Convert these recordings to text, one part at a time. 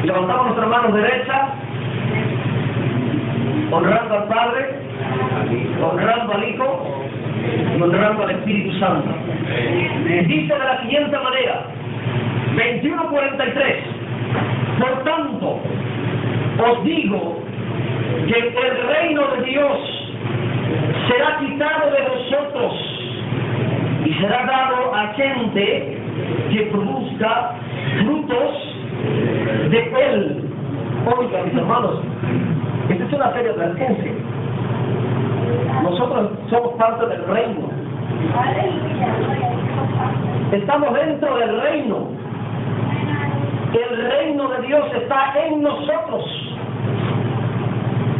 Levantamos nuestra mano derecha, honrando al Padre, honrando al Hijo y honrando al Espíritu Santo. Dice de la siguiente manera, 21:43, por tanto, os digo que el reino de Dios será quitado de vosotros y será dado a gente que produzca frutos de él. Oiga, mis hermanos, esta es una seria advertencia. Nosotros somos parte del reino. Estamos dentro del reino. El reino de Dios está en nosotros.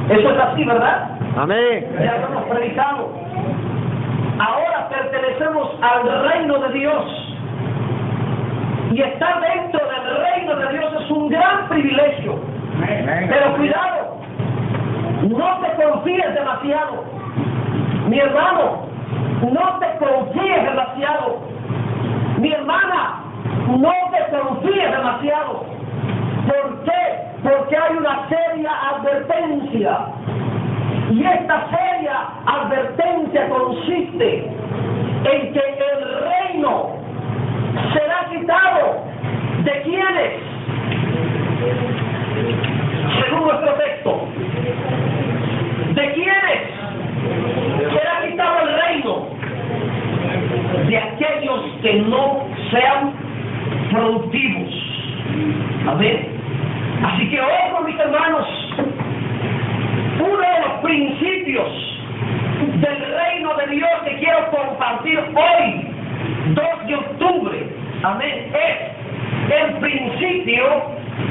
Eso es así, ¿verdad? Amén. Ya lo hemos predicado. Ahora pertenecemos al reino de Dios. Y estar dentro del reino de Dios es un gran privilegio. Pero cuidado, no te confíes demasiado. Mi hermano, no te confíes demasiado. Mi hermana, no te confíes demasiado. ¿Por qué? Porque hay una seria advertencia. Y esta seria advertencia consiste en que el reino será quitado. ¿De quiénes? Según nuestro texto. ¿De quiénes será quitado el reino? De aquellos que no sean productivos. Amén. Así que ojo, mis hermanos, uno de los principios del reino de Dios que quiero compartir hoy, 2 de octubre, amén, es el principio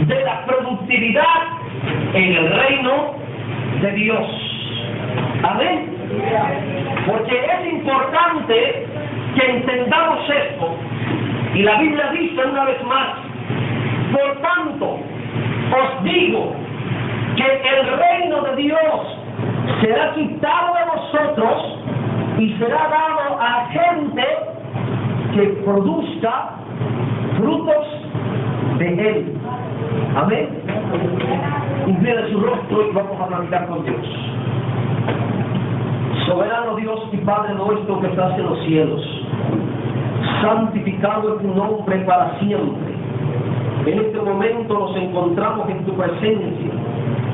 de la productividad en el reino de Dios. Amén. Porque es importante que entendamos esto. Y la Biblia dice una vez más, por tanto, os digo que el reino de Dios será quitado de vosotros y será dado a gente que produzca frutos de él. Amén. Incline su rostro y vamos a platicar con Dios. Soberano Dios y Padre nuestro que estás en los cielos, santificado es tu nombre para siempre. En este momento nos encontramos en tu presencia,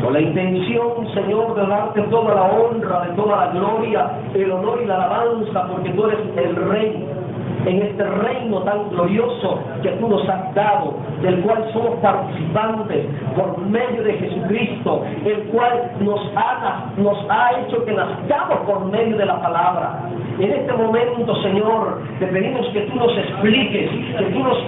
con la intención, Señor, de darte toda la honra, de toda la gloria, el honor y la alabanza, porque tú eres el Rey. En este reino tan glorioso que tú nos has dado, del cual somos participantes por medio de Jesucristo, el cual nos ha hecho que nazcamos por medio de la palabra. En este momento, Señor, te pedimos que tú nos expliques, que tú nos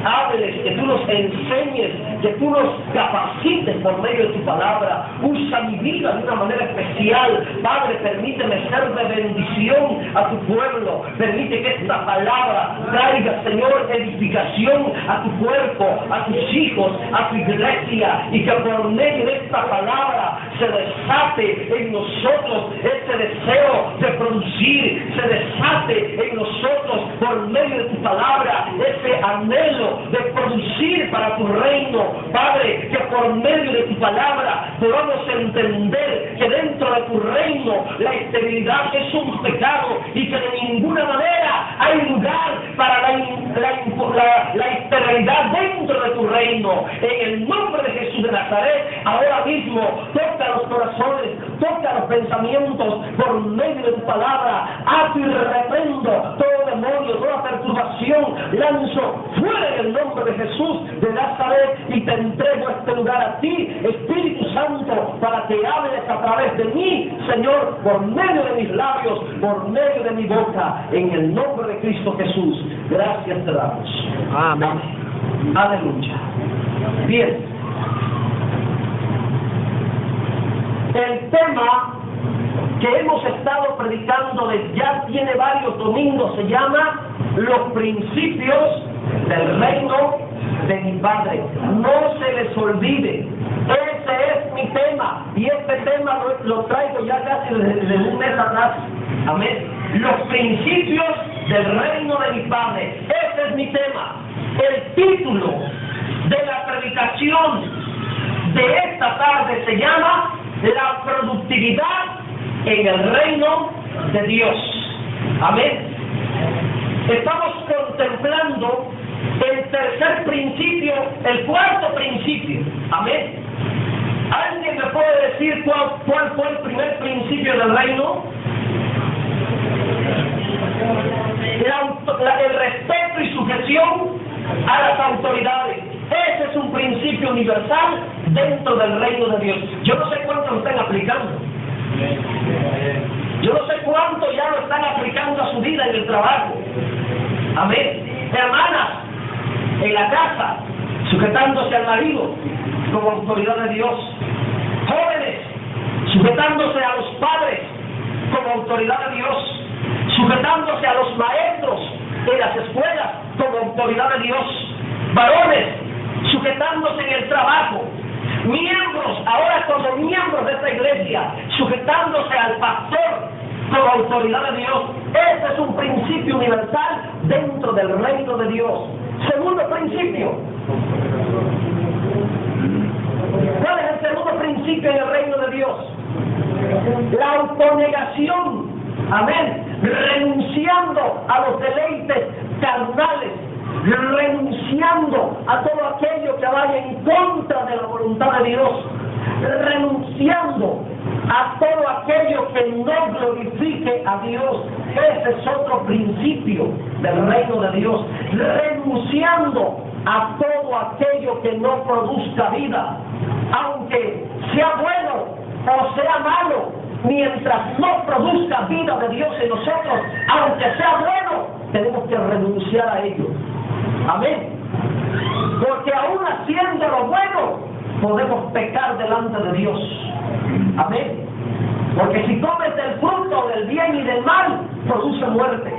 hables, que tú nos enseñes, que tú nos capacites por medio de tu palabra. Usa mi vida de una manera especial. Padre, permíteme ser de bendición a tu pueblo. Permite que esta palabra traiga, Señor, edificación a tu cuerpo, a tus hijos, a tu iglesia, y que por medio de esta palabra se desate en nosotros ese deseo de producir, se desate en nosotros por medio de tu palabra ese anhelo de producir para tu reino. Padre, que por medio de tu palabra podamos entender que dentro de tu reino la esterilidad es un pecado y que de ninguna manera hay lugar para la esterilidad dentro de tu reino. En el nombre de Jesús de Nazaret, ahora mismo toca los corazones, toca los pensamientos por medio de tu palabra. Ato y reprendo todo demonio, toda perturbación, lanzo fuera en el nombre de Jesús de Nazaret y te entrego este lugar a ti, Espíritu Santo, para que hables a través de mí, Señor, por medio de mis labios, por medio de mi boca, en el nombre de Cristo Jesús. Gracias te damos. Amén. Aleluya. Bien. El tema que hemos estado predicando desde ya tiene varios domingos, se llama los principios del reino de mi Padre. No se les olvide, ese es mi tema, y este tema lo traigo ya casi desde un mes atrás. Amén. Los principios del reino de mi Padre, ese es mi tema. El título de la predicación de esta tarde se llama la productividad en el reino de Dios. Amén. Estamos contemplando el tercer principio, el cuarto principio. Amén. ¿Alguien me puede decir cuál fue el primer principio del reino? El respeto y sujeción a las autoridades. Ese es un principio universal dentro del reino de Dios. Yo no sé cuánto lo están aplicando. Yo no sé cuánto ya lo están aplicando a su vida en el trabajo. Amén. Hermanas, en la casa, sujetándose al marido como autoridad de Dios. Jóvenes, sujetándose a los padres como autoridad de Dios. Sujetándose a los maestros en las escuelas como autoridad de Dios. Varones, sujetándose en el trabajo. Miembros, ahora como miembros de esta iglesia, sujetándose al pastor como autoridad de Dios. Ese es un principio universal dentro del reino de Dios. Segundo principio. ¿Cuál es el segundo principio en el reino de Dios? La autonegación. Amén. Renunciando a los deleites carnales, renunciando a todo aquello que vaya en contra de la voluntad de Dios, renunciando a todo aquello que no glorifique a Dios. Ese es otro principio del reino de Dios. Renunciando a todo aquello que no produzca vida, aunque sea bueno o sea malo. Mientras no produzca vida de Dios en nosotros, aunque sea bueno, tenemos que renunciar a ello. Amén. Porque aún haciendo lo bueno, podemos pecar delante de Dios. Amén. Porque si comes del fruto del bien y del mal, produce muerte.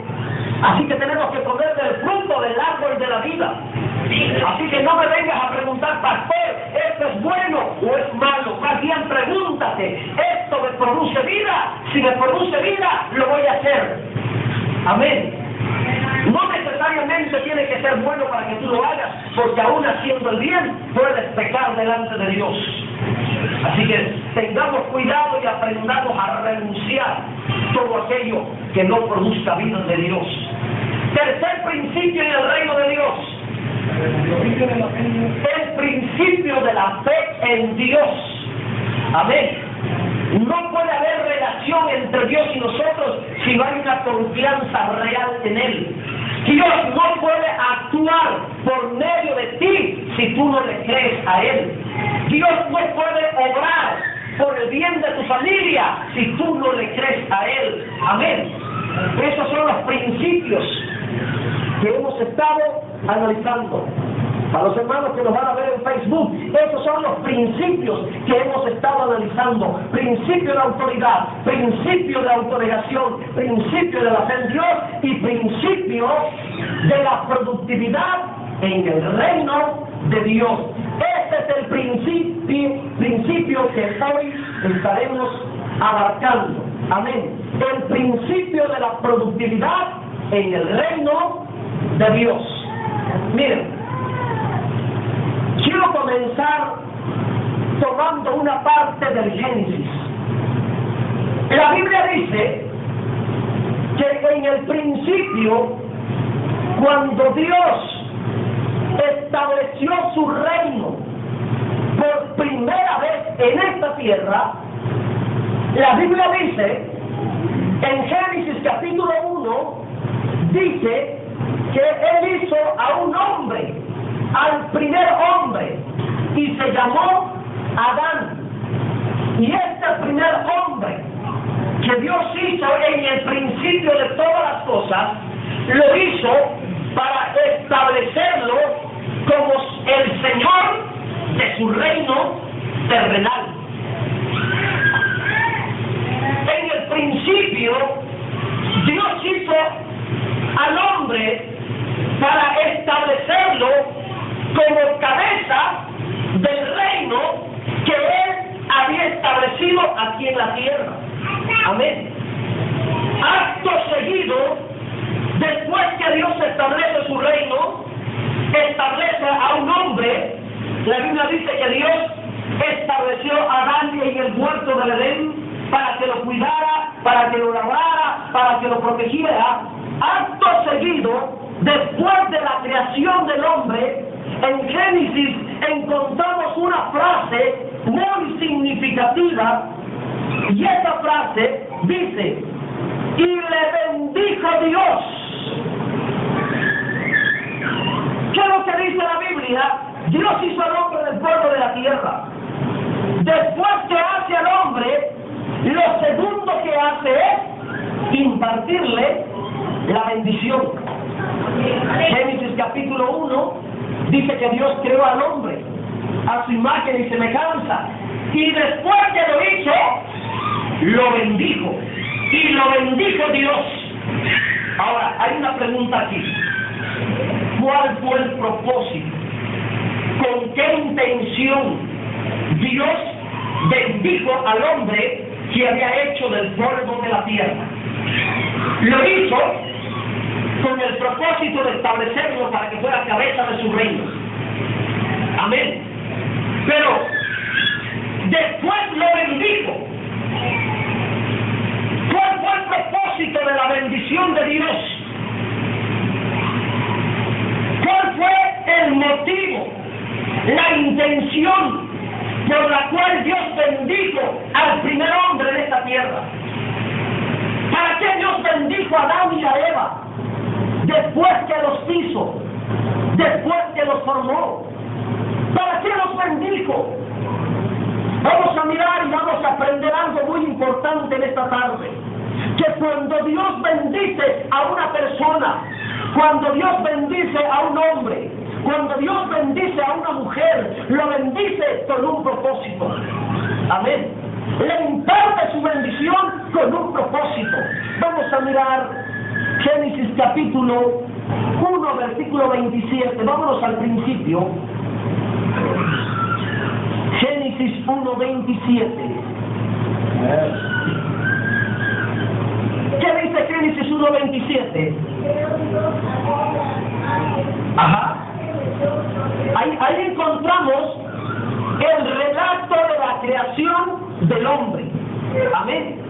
Así que tenemos que comer del fruto del árbol de la vida. Así que no me vengas a preguntar, pastor, ¿esto es bueno o es malo? Más bien pregúntate, ¿esto me produce vida? Si me produce vida, lo voy a hacer. Amén. No necesariamente tiene que ser bueno para que tú lo hagas, porque aún haciendo el bien, puedes pecar delante de Dios. Así que tengamos cuidado y aprendamos a renunciar todo aquello que no produzca vida de Dios. Tercer principio en el reino de Dios. El principio de la fe en Dios. Amén. No puede haber relación entre Dios y nosotros si no hay una confianza real en Él. Dios no puede actuar por medio de ti si tú no le crees a Él. Dios no puede obrar por el bien de tu familia si tú no le crees a Él. Amén. Esos son los principios que hemos estado analizando. Para los hermanos que nos van a ver en Facebook, esos son los principios que hemos estado analizando. Principio de autoridad, principio de autonegación, principio de la fe en Dios y principio de la productividad en el reino de Dios. Este es el principio que hoy estaremos abarcando. Amén. El principio de la productividad en el reino de Dios. Miren, quiero comenzar tomando una parte del Génesis. La Biblia dice que en el principio, cuando Dios estableció su reino por primera vez en esta tierra, la Biblia dice, en Génesis capítulo 1, dice que Él hizo a un hombre, al primer hombre, y se llamó Adán. Y este primer hombre que Dios hizo en el principio de todas las cosas, lo hizo para establecerlo como el Señor de su reino terrenal. En el principio, Dios hizo al hombre para establecerlo como cabeza del reino que Él había establecido aquí en la tierra. Amén. Acto seguido, después que Dios establece su reino, establece a un hombre. La Biblia dice que Dios estableció a Adán en el huerto del Edén para que lo cuidara, para que lo labrara, para que lo protegiera. Acto seguido, después de la creación del hombre, en Génesis encontramos una frase muy significativa, y esa frase dice: y le bendijo Dios. ¿Qué es lo que dice la Biblia? Dios hizo al hombre del polvo de la tierra. Después que hace al hombre, lo segundo que hace es impartirle la bendición. Génesis capítulo 1 dice que Dios creó al hombre a su imagen y semejanza, y después que lo hizo, lo bendijo, y lo bendijo Dios. Ahora, hay una pregunta aquí: ¿cuál fue el propósito? ¿Con qué intención Dios bendijo al hombre que había hecho del polvo de la tierra? Lo hizo con el propósito de establecerlo para que fuera cabeza de su reino. Amén. Pero después lo bendijo. ¿Cuál fue el propósito de la bendición de Dios? ¿Cuál fue el motivo, la intención por la cual Dios bendijo al primer hombre de esta tierra? ¿Para qué Dios bendijo a Adán y a Eva? Después que los hizo, después que los formó, ¿para qué los bendijo? Vamos a mirar y vamos a aprender algo muy importante en esta tarde: que cuando Dios bendice a una persona, cuando Dios bendice a un hombre, cuando Dios bendice a una mujer, lo bendice con un propósito. Amén. Le imparte su bendición con un propósito. Vamos a mirar Génesis capítulo 1, versículo 27. Vámonos al principio. Génesis 1, 27. ¿Qué dice Génesis 1, 27? Ajá. Ahí encontramos el relato de la creación del hombre. Amén.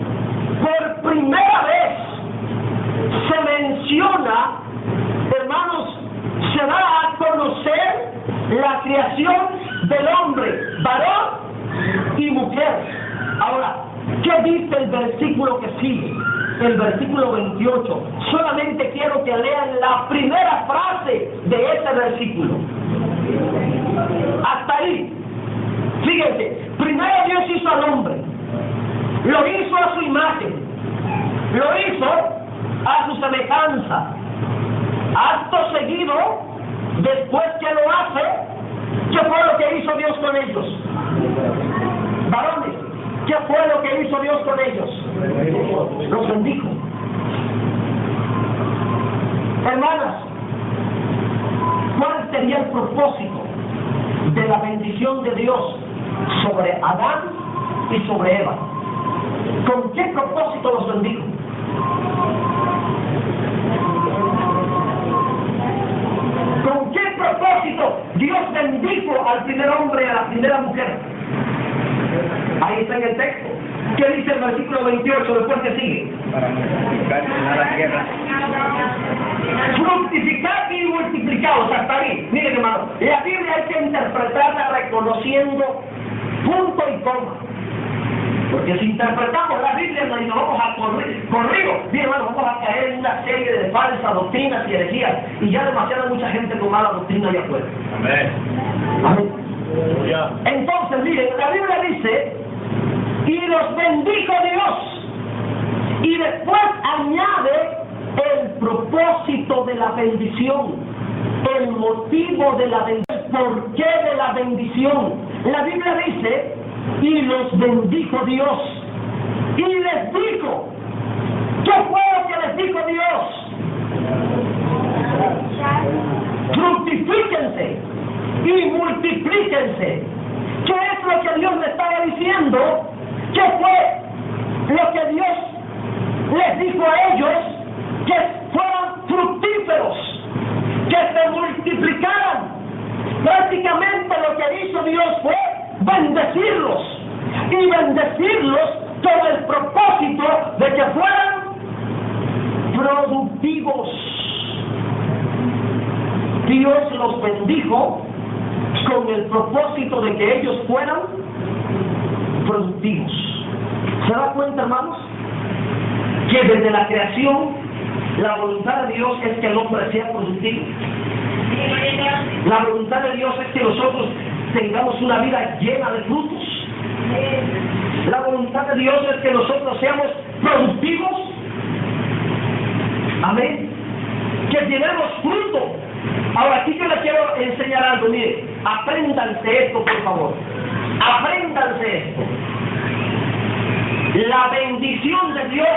Por primera vez se menciona, hermanos, se da a conocer la creación del hombre, varón y mujer. Ahora, ¿qué dice el versículo que sigue? El versículo 28. Solamente quiero que lean la primera frase de ese versículo. Hasta ahí. Fíjense, primero Dios hizo al hombre, lo hizo a su imagen, lo hizo a su semejanza. Acto seguido, después que lo hace, ¿qué fue lo que hizo Dios con ellos? Varones, ¿qué fue lo que hizo Dios con ellos? Los bendijo. Hermanas, ¿cuál sería el propósito de la bendición de Dios sobre Adán y sobre Eva? ¿Con qué propósito los bendijo? ¿Con qué propósito Dios bendijo al primer hombre y a la primera mujer? Ahí está en el texto. ¿Qué dice el versículo 28 después que sigue? Para multiplicar y llenar la tierra. Fructificar y multiplicados, hasta ahí. Miren, hermano, la Biblia hay que interpretarla reconociendo punto y coma. Porque si interpretamos la Biblia nos vamos a corrido, bien, hermano, vamos a caer en una serie de falsas doctrinas y herejías, y ya demasiada mucha gente con mala doctrina allá afuera. Amén. Amén. Entonces, miren, la Biblia dice: y los bendijo Dios, y después añade el propósito de la bendición, el motivo de la bendición, el porqué de la bendición. La Biblia dice: y los bendijo Dios, y les dijo. ¿Qué fue lo que les dijo Dios? Fructifíquense y multiplíquense. ¿Qué es lo que Dios le estaba diciendo? ¿Qué fue lo que Dios les dijo a ellos? Que fueran fructíferos, que se multiplicaran. Prácticamente lo que hizo Dios fue bendecirlos y bendecirlos con el propósito de que fueran productivos. Dios los bendijo con el propósito de que ellos fueran productivos. ¿Se da cuenta, hermanos? Que desde la creación la voluntad de Dios es que el hombre sea productivo. La voluntad de Dios es que nosotros tengamos una vida llena de frutos. La voluntad de Dios es que nosotros seamos productivos. Amén. Que llevemos fruto. Ahora, aquí yo les quiero enseñar algo. Mire, apréndanse esto, por favor. Apréndanse esto. La bendición de Dios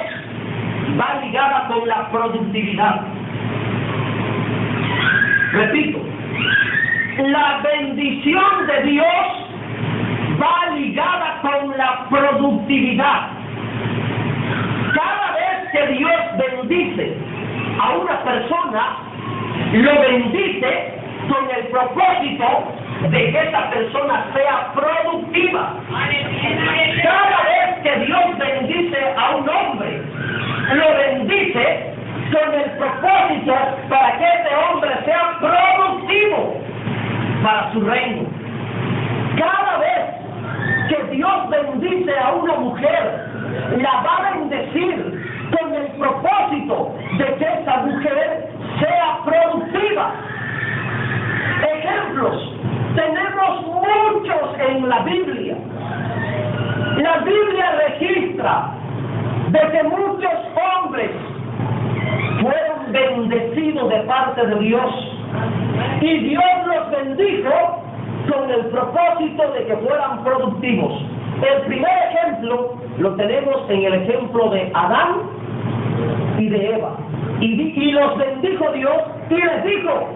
va ligada con la productividad. Repito, la bendición de Dios va ligada con la productividad. Cada vez que Dios bendice a una persona, lo bendice con el propósito de que esa persona sea productiva. Cada vez que Dios bendice a un hombre, lo bendice con el propósito para que ese hombre sea productivo para su reino. Cada vez que Dios bendice a una mujer, la va a bendecir con el propósito de que esa mujer sea productiva. Ejemplos tenemos muchos en la Biblia. La Biblia registra de que muchos hombres fueron bendecidos de parte de Dios y Dios los bendijo con el propósito de que fueran productivos. El primer ejemplo lo tenemos en el ejemplo de Adán y de Eva. Y los bendijo Dios y les dijo: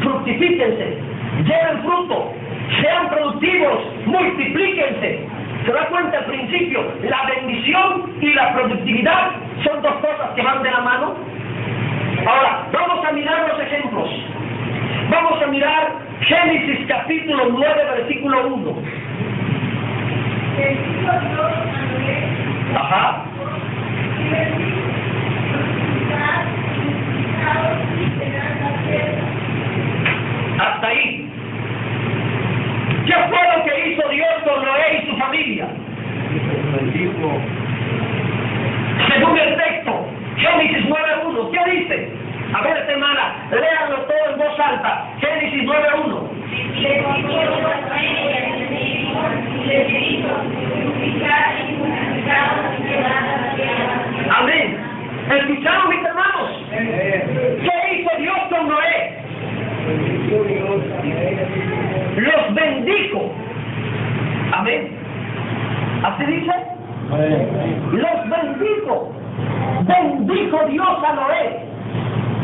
fructifíquense, lleven fruto, sean productivos, multiplíquense. ¿Se da cuenta al principio? La bendición y la productividad son dos cosas que van de la mano. Ahora, vamos a mirar los ejemplos. Vamos a mirar Génesis capítulo 9, versículo 1. Ajá. Hasta ahí. ¿Qué fue lo que hizo Dios con Noé y su familia? Según el texto, Génesis 9.1, ¿qué dice? A ver, hermana, léanlo todo en voz alta. Génesis 9.1. Amén. ¿Escucharon, mis hermanos? ¿Qué hizo Dios con Noé? Los bendijo. Amén. ¿Así dice? Los bendijo. Bendijo Dios a Noé.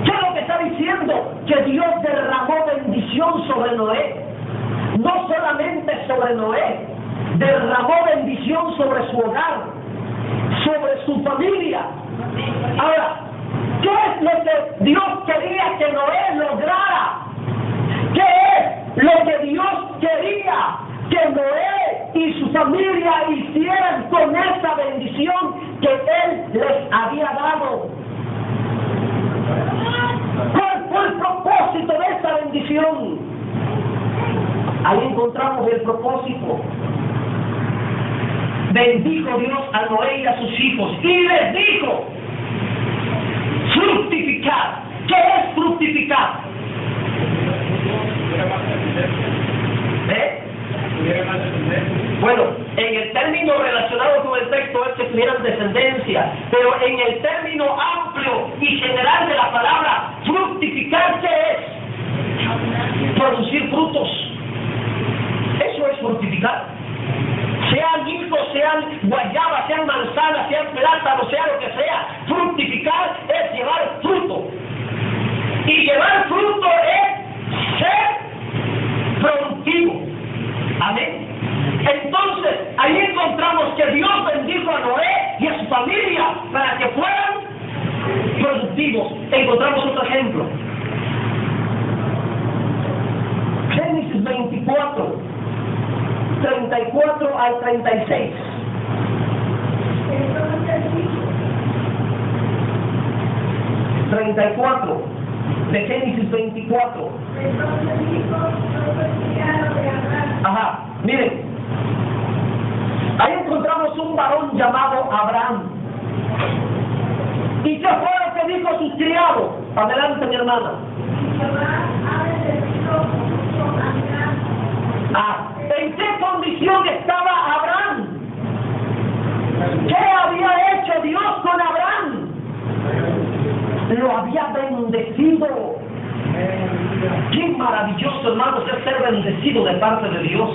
¿Qué es lo que está diciendo? Que Dios derramó bendición sobre Noé. No solamente sobre Noé, derramó bendición sobre su hogar, sobre su familia. Ahora, ¿qué es lo que Dios quería que Noé lograra? ¿Qué es lo que Dios quería que Noé y su familia hicieran con esa bendición que Él les había dado? ¿Cuál fue el propósito de esa bendición? Ahí encontramos el propósito. Bendijo Dios a Noé y a sus hijos y les dijo: fructificar. ¿Qué es fructificar? Bueno, en el término relacionado con el texto es que tuvieran descendencia, pero en el término amplio y general de la palabra, fructificar, ¿qué es? Producir frutos. Eso es fructificar. Sean higos, sean guayabas, sean manzanas, sean plátanos, sea lo que sea, fructificar es llevar fruto. Y llevar fruto es ser productivo. Amén. Entonces, ahí encontramos que Dios bendijo a Noé y a su familia para que fueran productivos. Encontramos otro ejemplo. Génesis 24, 34 al 36. Entonces dijo, 34 de Génesis 24. entonces dijo, no fue criado de Abraham. Ajá, miren, ahí encontramos un varón llamado Abraham. ¿Y qué fue lo que dijo sus criados? Adelante, mi hermana. Y Jehová ha bendecido mucho a Abraham. Ah, ¿en qué condición estaba Abraham? ¿Qué había hecho Dios con Abraham? Lo había bendecido. Qué maravilloso, hermanos, es ser bendecido de parte de Dios.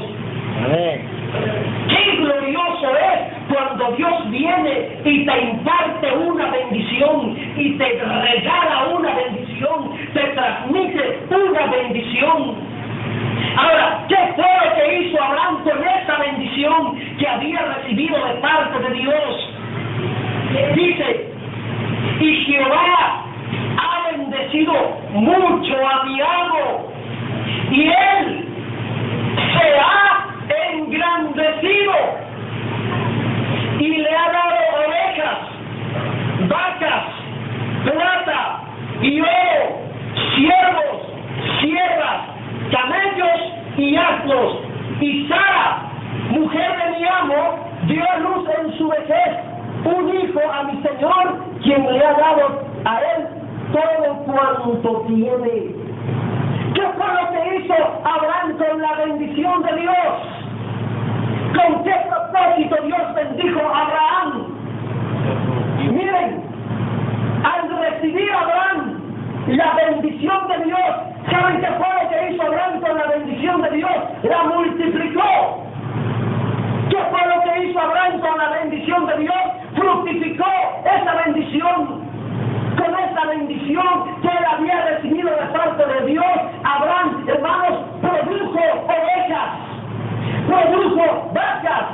Qué glorioso es cuando Dios viene y te imparte una bendición y te regala una bendición, te transmite una bendición. Ahora, ¿qué fue lo que hizo Abraham con esa bendición que había recibido de parte de Dios? Dice, y Jehová ha bendecido mucho a mi amo, y él se ha engrandecido, y le ha dado ovejas, vacas, plata y oro, siervos, siervas, camellos y asnos. Y Sara, mujer de mi amo, dio a luz en su vejez un hijo a mi señor, quien le ha dado a él todo cuanto tiene. ¿Qué fue lo que hizo Abraham con la bendición de Dios? ¿Con qué propósito Dios bendijo a Abraham? Miren, al recibir a Abraham la bendición de Dios, ¿saben qué fue lo que hizo Abraham con la bendición de Dios? La multiplicó. ¿Qué fue lo que hizo Abraham con la bendición de Dios? Fructificó esa bendición. Con esa bendición que él había recibido de parte de Dios, Abraham, hermanos, produjo ovejas, produjo vacas,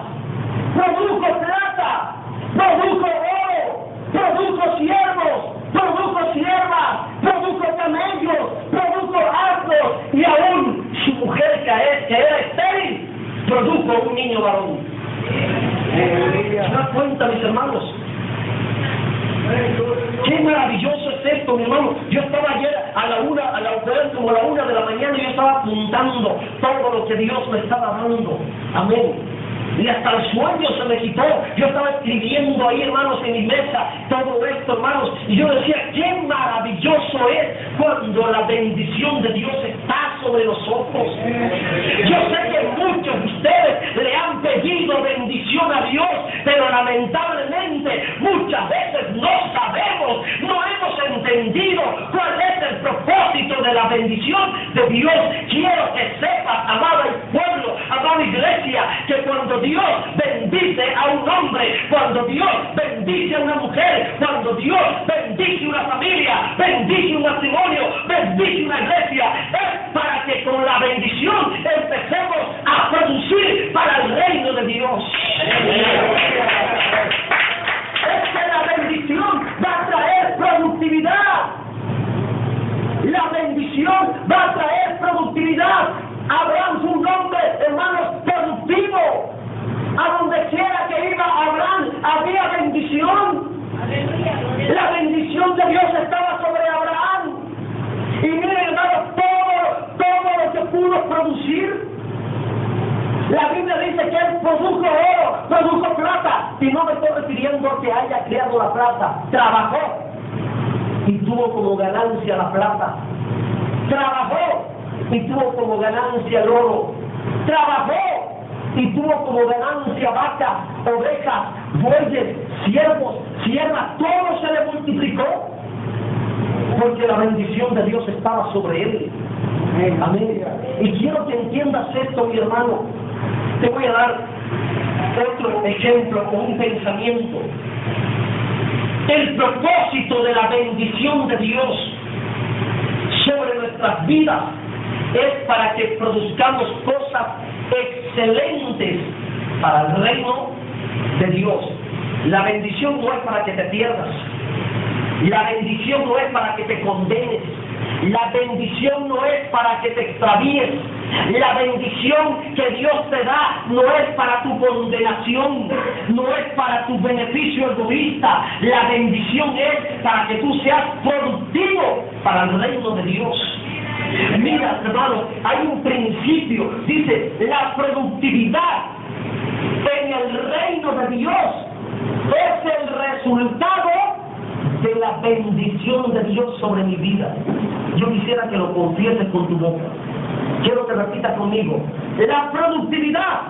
produjo plata, produjo oro, produjo siervos, produjo siervas, produjo camellos, produjo asnos, y aún su mujer que era estéril, produjo un niño varón. ¿Se dan cuenta, mis hermanos? Qué maravilloso es esto, mi hermano. Yo estaba ayer como a la 1 de la mañana, y yo estaba apuntando todo lo que Dios me estaba dando. Amén. Y hasta el sueño se me quitó. Yo estaba escribiendo ahí, hermanos, en mi mesa, todo esto, hermanos. Y yo decía, qué maravilloso es cuando la bendición de Dios está sobre nosotros. Yo sé que muchos de ustedes le han pedido bendición a Dios, pero lamentablemente muchas veces no sabemos, no hemos entendido cuál es el propósito de la bendición de Dios. Quiero que sepas, amado pueblo, amada iglesia, que cuando Dios bendice a un hombre, cuando Dios bendice a una mujer, cuando Dios bendice una familia, bendice un matrimonio, bendice una iglesia, es para que con la bendición empecemos a producir para el reino de Dios. Es que la bendición va a traer productividad. La bendición va a traer productividad. Abraham fue un hombre, hermanos, productivo. A donde quiera que iba Abraham había bendición. La bendición de Dios estaba sobre Abraham. Y miren, hermanos, todo lo que pudo producir. La Biblia dice que él produjo oro, produjo plata. Y no me estoy refiriendo a que haya creado la plata. Trabajó y tuvo como ganancia la plata. Trabajó y tuvo como ganancia el oro. Trabajó y tuvo como ganancia vacas, ovejas, bueyes, siervos, siervas. Todo se le multiplicó porque la bendición de Dios estaba sobre él. Amén. Y quiero que entiendas esto, mi hermano. Te voy a dar otro ejemplo con un pensamiento. El propósito de la bendición de Dios sobre nuestras vidas es para que produzcamos cosas excelentes para el reino de Dios. La bendición no es para que te pierdas. La bendición no es para que te condenes. La bendición no es para que te extravíes. La bendición que Dios te da no es para tu condenación, no es para tu beneficio egoísta. La bendición es para que tú seas productivo para el reino de Dios. Mira, hermano, hay un principio, dice, la productividad en el reino de Dios es el resultado de la bendición de Dios sobre mi vida. Yo quisiera que lo confieses con tu boca. Quiero que repitas conmigo. La productividad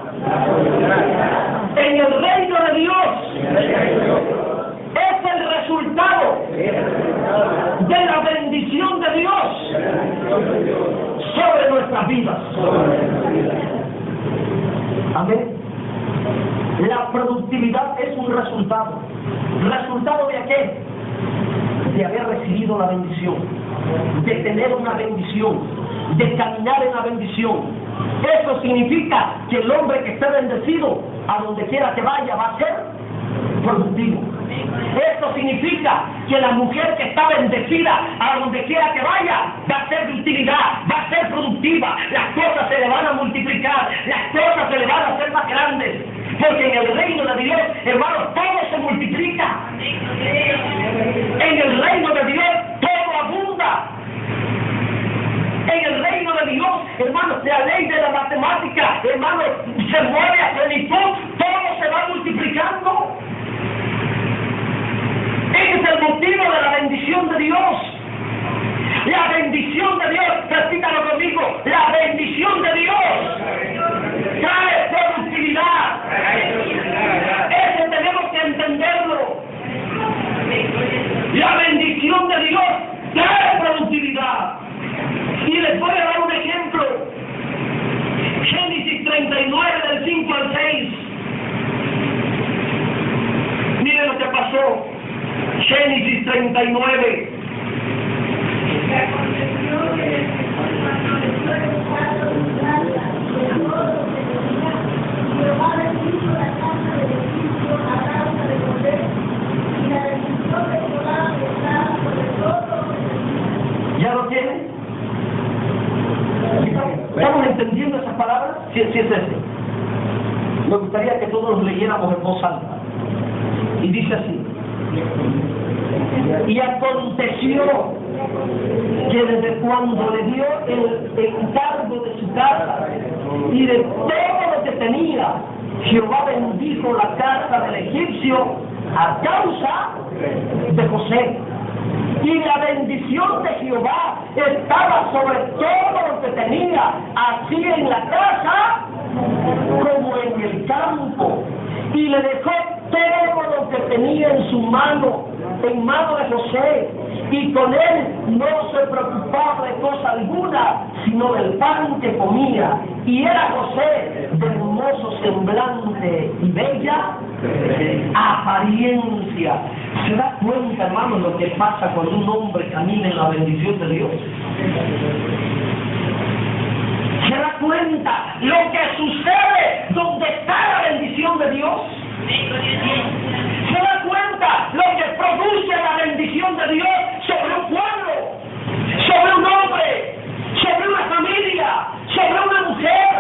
en el reino de Dios es el resultado de la bendición de Dios sobre nuestras vidas. Amén. La productividad es un resultado. ¿Resultado de qué? De haber recibido la bendición, de tener una bendición, de caminar en la bendición. Eso significa que el hombre que esté bendecido, a donde quiera que vaya, va a ser productivo. Esto significa que la mujer que está bendecida, a donde quiera que vaya, va a ser de utilidad, va a ser productiva, las cosas se le van a multiplicar, las cosas se le van a hacer más grandes, porque en el reino de Dios, hermanos, todo se multiplica. En el reino de Dios todo abunda. En el reino de Dios, hermanos, la ley de la matemática, hermanos, se mueve a plenitud, todo se va multiplicando. Ese es el motivo de la bendición de Dios. La bendición de Dios, repítalo conmigo, la bendición de Dios trae productividad. Eso tenemos que entenderlo. La bendición de Dios trae productividad. Y les voy a dar un ejemplo. Génesis 39 del 5 al 6. Miren lo que pasó. Génesis 39. ¿Ya lo tienen? ¿Estamos entendiendo esas palabras? Sí, sí es eso. Me gustaría que todos los leyéramos en voz alta. Y dice así. Y aconteció que desde cuando le dio el encargo de su casa y de todo lo que tenía, Jehová bendijo la casa del egipcio a causa de José. Y la bendición de Jehová estaba sobre todo lo que tenía, así en la casa como en el campo. Y le dejó todo lo que tenía en su mano, en mano de José, y con él no se preocupaba de cosa alguna, sino del pan que comía. Y era José de hermoso semblante y bella apariencia. ¿Se da cuenta, hermano, lo que pasa cuando un hombre camina en la bendición de Dios? ¿Se da cuenta lo que sucede donde está la bendición de Dios? ¿Se da cuenta lo que produce la bendición de Dios sobre un pueblo, sobre un hombre, sobre una familia, sobre una mujer?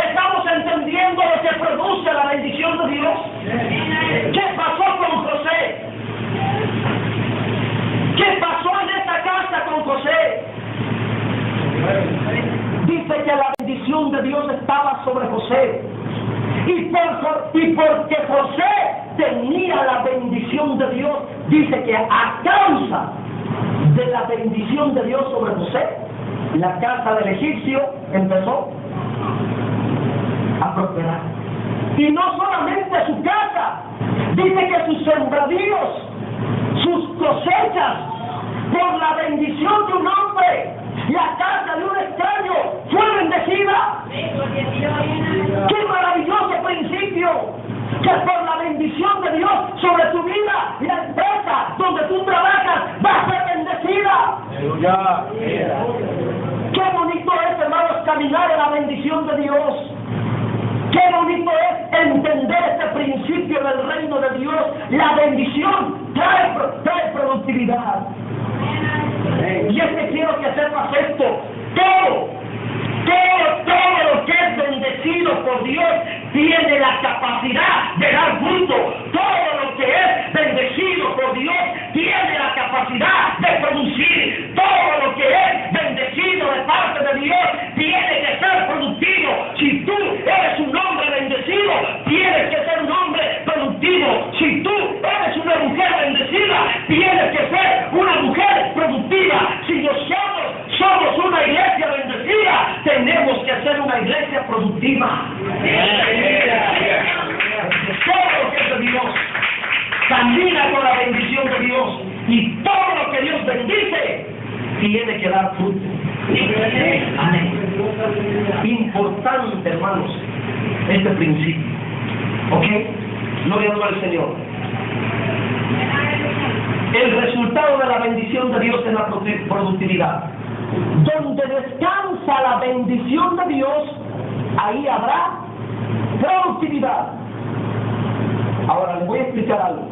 ¿Estamos entendiendo lo que produce la bendición de Dios? ¿Qué pasó con José? ¿Qué pasó en esta casa con José? Dice que la bendición de Dios estaba sobre José. Y porque José tenía la bendición de Dios, dice que a causa de la bendición de Dios sobre José, la casa del egipcio empezó a prosperar. Y no solamente su casa, dice que sus sembradíos, sus cosechas, por la bendición de un hombre, la casa de un extraño fue bendecida. ¡Qué maravilloso principio! Que por la bendición de Dios sobre tu vida, la empresa donde tú trabajas va a ser bendecida. ¡Qué bonito es, hermanos, caminar en la bendición de Dios! ¡Qué bonito es entender este principio del reino de Dios! La bendición trae productividad. Y es que quiero que sepas esto. Todo lo que es bendecido por Dios tiene la capacidad de dar fruto. Todo lo que es bendecido por Dios tiene la capacidad de producir. Todo lo que es bendecido de parte de Dios tiene que ser productivo. Si tú eres un hombre bendecido, tienes que ser un hombre productivo. Si tú eres una mujer bendecida, tienes que ser una mujer productiva. Si nosotros somos una iglesia bendecida, tenemos que ser una iglesia productiva. Todo lo que es de Dios camina con la bendición de Dios, y todo lo que Dios bendice tiene que dar fruto. Amén. Importante, hermanos, este principio. ¿Ok? Gloria al Señor. El resultado de la bendición de Dios es la productividad. Donde descansa la bendición de Dios, ahí habrá productividad. Ahora les voy a explicar algo.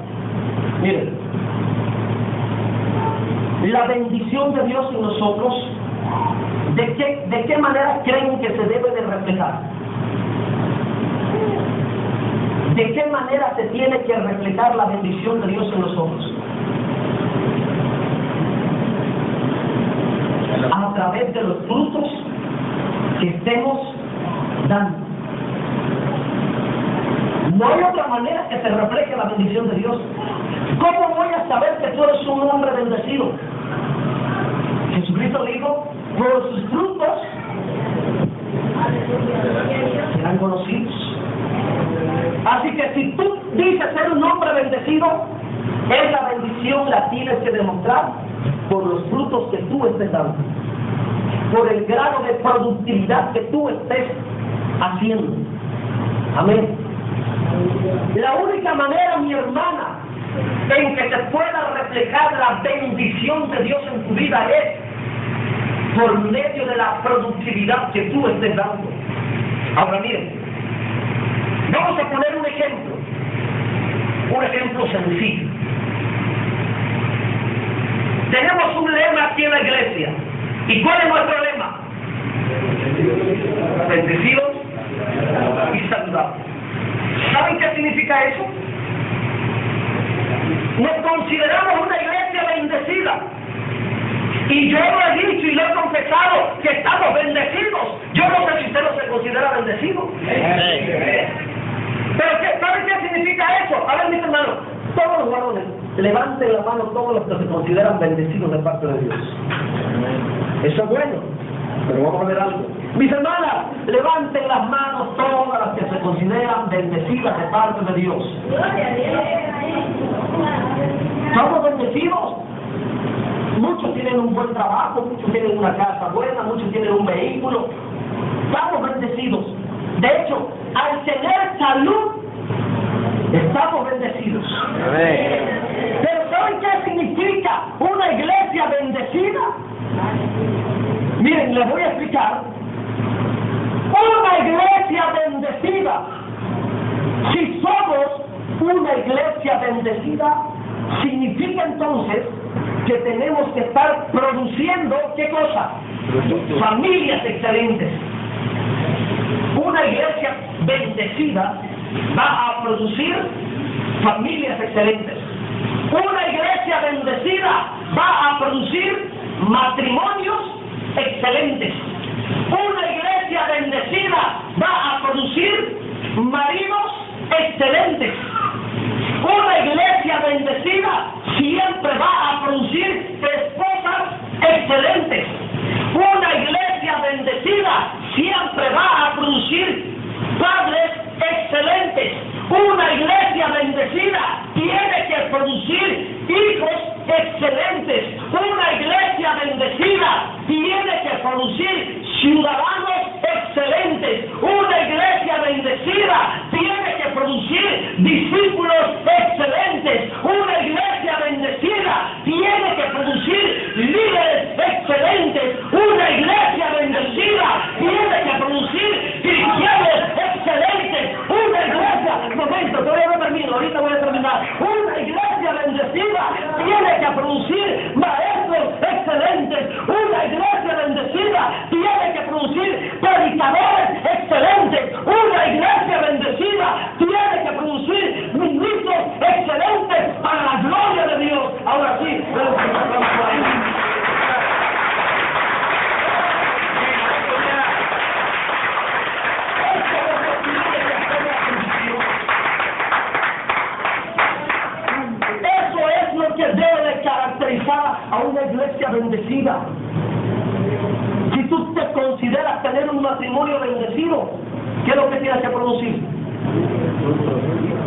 Miren, la bendición de Dios en nosotros, ¿de qué manera creen que se debe de reflejar? ¿De qué manera se tiene que reflejar la bendición de Dios en nosotros? A través de los frutos que estemos dando. No hay otra manera que se refleje la bendición de Dios. ¿Cómo voy a saber que tú eres un hombre bendecido? Jesucristo dijo, por sus frutos serán conocidos. Así que si tú dices ser un hombre bendecido, esa bendición la tienes que demostrar por los frutos que tú estés dando, por el grado de productividad que tú estés haciendo. Amén. La única manera, mi hermana, en que se pueda reflejar la bendición de Dios en tu vida es por medio de la productividad que tú estés dando. Ahora miren, vamos a poner un ejemplo sencillo. Tenemos un lema aquí en la iglesia. ¿Y cuál es nuestro lema? Bendecidos y saludables. ¿Saben qué significa eso? Nos consideramos una iglesia bendecida. Y yo lo he dicho y lo he confesado que estamos bendecidos. Yo no sé si usted no se considera bendecido. Pero ¿saben qué significa eso? A ver, mis hermanos, todos los varones, levanten la mano todos los que se consideran bendecidos de parte de Dios. Eso es bueno, pero vamos a ver algo. Mis hermanas, levanten las manos todas las que se consideran bendecidas de parte de Dios. ¿Somos bendecidos? Muchos tienen un buen trabajo, muchos tienen una casa buena, muchos tienen un vehículo. Estamos bendecidos. De hecho, al tener salud, estamos bendecidos. Pero ¿saben qué significa una iglesia bendecida? Miren, les voy a explicar. Una iglesia bendecida, si somos una iglesia bendecida, significa entonces que tenemos que estar produciendo, ¿qué cosa? Familias excelentes. Una iglesia bendecida va a producir familias excelentes. Una iglesia bendecida va a producir matrimonios excelentes. Una iglesia bendecida va a producir maridos excelentes. Una iglesia bendecida siempre va a producir esposas excelentes. Una iglesia bendecida siempre va a producir padres excelentes. Una iglesia bendecida tiene que producir hijos excelentes. Una iglesia bendecida tiene que producir ciudadanos excelentes. Una iglesia bendecida tiene que producir discípulos excelentes. Una iglesia bendecida tiene que producir líderes excelentes. Una iglesia bendecida tiene que producir cristianos excelentes. Una iglesia, momento, todavía no termino, ahorita voy a terminar. Una iglesia bendecida tiene que producir maestros excelentes. excelentes. Una iglesia bendecida tiene que producir predicadores excelentes. Una iglesia bendecida tiene que producir ministros excelentes para la gloria de Dios. Ahora sí, a una iglesia bendecida. Si tú te consideras tener un matrimonio bendecido, ¿qué es lo que tienes que producir?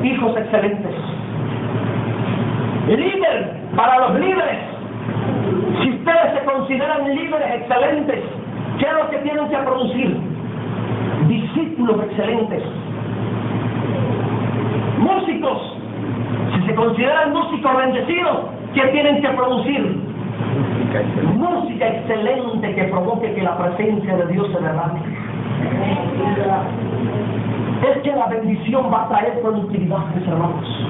Hijos excelentes. Líder para los líderes. Si ustedes se consideran líderes excelentes, ¿qué es lo que tienen que producir? Discípulos excelentes. Músicos. Si se consideran músicos bendecidos, ¿qué tienen que producir? Música excelente que provoque que la presencia de Dios se derrame. Es que la bendición va a traer productividad, mis hermanos.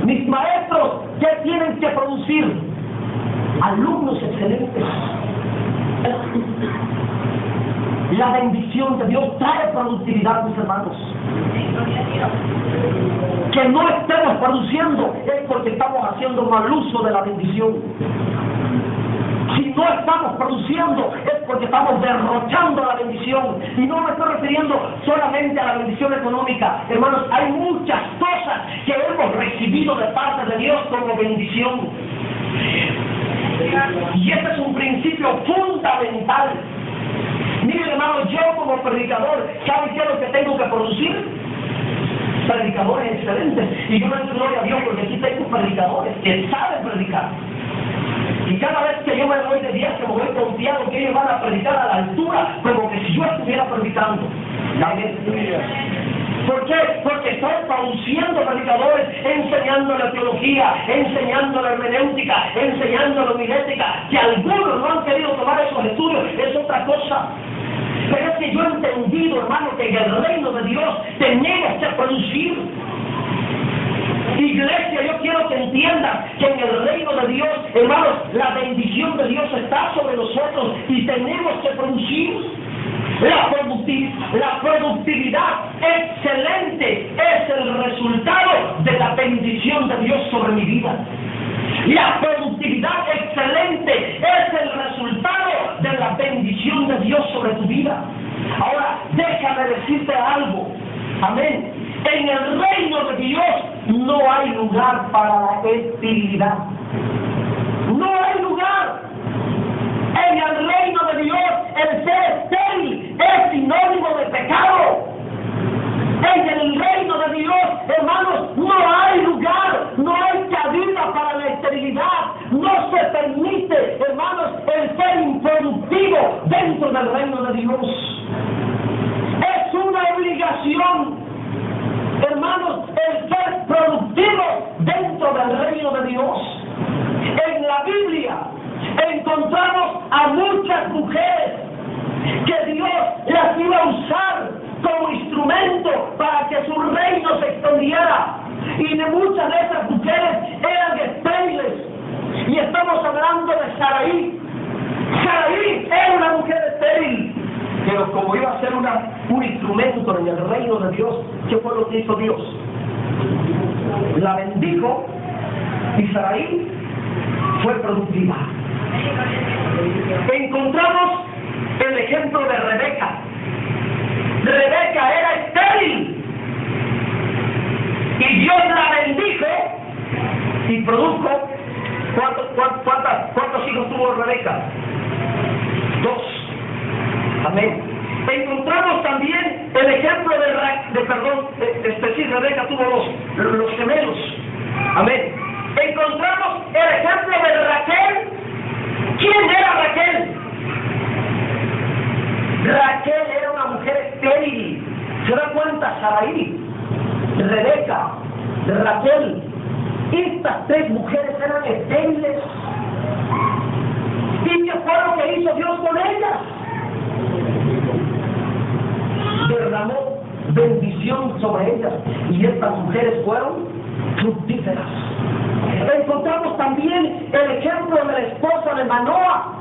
Mis maestros, ¿qué tienen que producir? Alumnos excelentes. La bendición de Dios trae productividad, mis hermanos. Que no estemos produciendo es porque estamos haciendo mal uso de la bendición. Si no estamos produciendo es porque estamos derrochando la bendición. Y no me estoy refiriendo solamente a la bendición económica. Hermanos, hay muchas cosas que hemos recibido de parte de Dios como bendición. Y este es un principio fundamental. Miren, hermano, yo como predicador, ¿saben qué es lo que tengo que producir? Predicadores excelentes. Y yo le doy gloria a Dios porque aquí tengo predicadores que saben predicar. Y cada vez que yo me voy de viaje, me voy confiado que ellos van a predicar a la altura, como que si yo estuviera predicando. ¿Por qué? Porque estoy produciendo predicadores, enseñándole teología, enseñándole hermenéutica, enseñándole homilética, que algunos no han querido tomar esos estudios, es otra cosa. Pero es que yo he entendido, hermano, que en el reino de Dios tenemos que producir. Iglesia, yo quiero que entiendan que en el reino de Dios, hermanos, la bendición de Dios está sobre nosotros y tenemos que producir. La productividad excelente es el resultado de la bendición de Dios sobre mi vida. La productividad excelente es el resultado de la bendición de Dios sobre tu vida. Ahora, déjame decirte algo. Amén. En el reino de Dios no hay lugar para la esterilidad. No hay lugar. En el reino de Dios, el ser estéril es sinónimo de pecado. En el reino de Dios, hermanos, no hay lugar, no hay cabida para la esterilidad. No se permite, hermanos, el ser improductivo dentro del reino de Dios. Es una obligación, hermanos, el ser productivo dentro del reino de Dios. En la Biblia encontramos a muchas mujeres que Dios las iba a usar como instrumento para que su reino se extendiera. Y de muchas de esas mujeres eran estériles. Y estamos hablando de Saraí. Saraí era una mujer estéril. Pero como iba a ser un instrumento en el reino de Dios, ¿qué fue lo que hizo Dios? La bendijo y Saraí fue productiva. Encontramos el ejemplo de Rebeca. Rebeca era estéril y Dios la bendijo y produjo. ¿Cuántos hijos tuvo Rebeca? 2. Amén. Encontramos también el ejemplo de Rebeca tuvo los gemelos. Amén. Encontramos el ejemplo de Raquel. ¿Quién era Raquel? Raquel era una mujer estéril. ¿Se da cuenta? Saraí, Rebeca, Raquel. Estas 3 mujeres eran estériles. ¿Y qué fue lo que hizo Dios con ellas? Derramó bendición sobre ellas. Y estas mujeres fueron fructíferas. Encontramos también el ejemplo de la esposa de Manoa,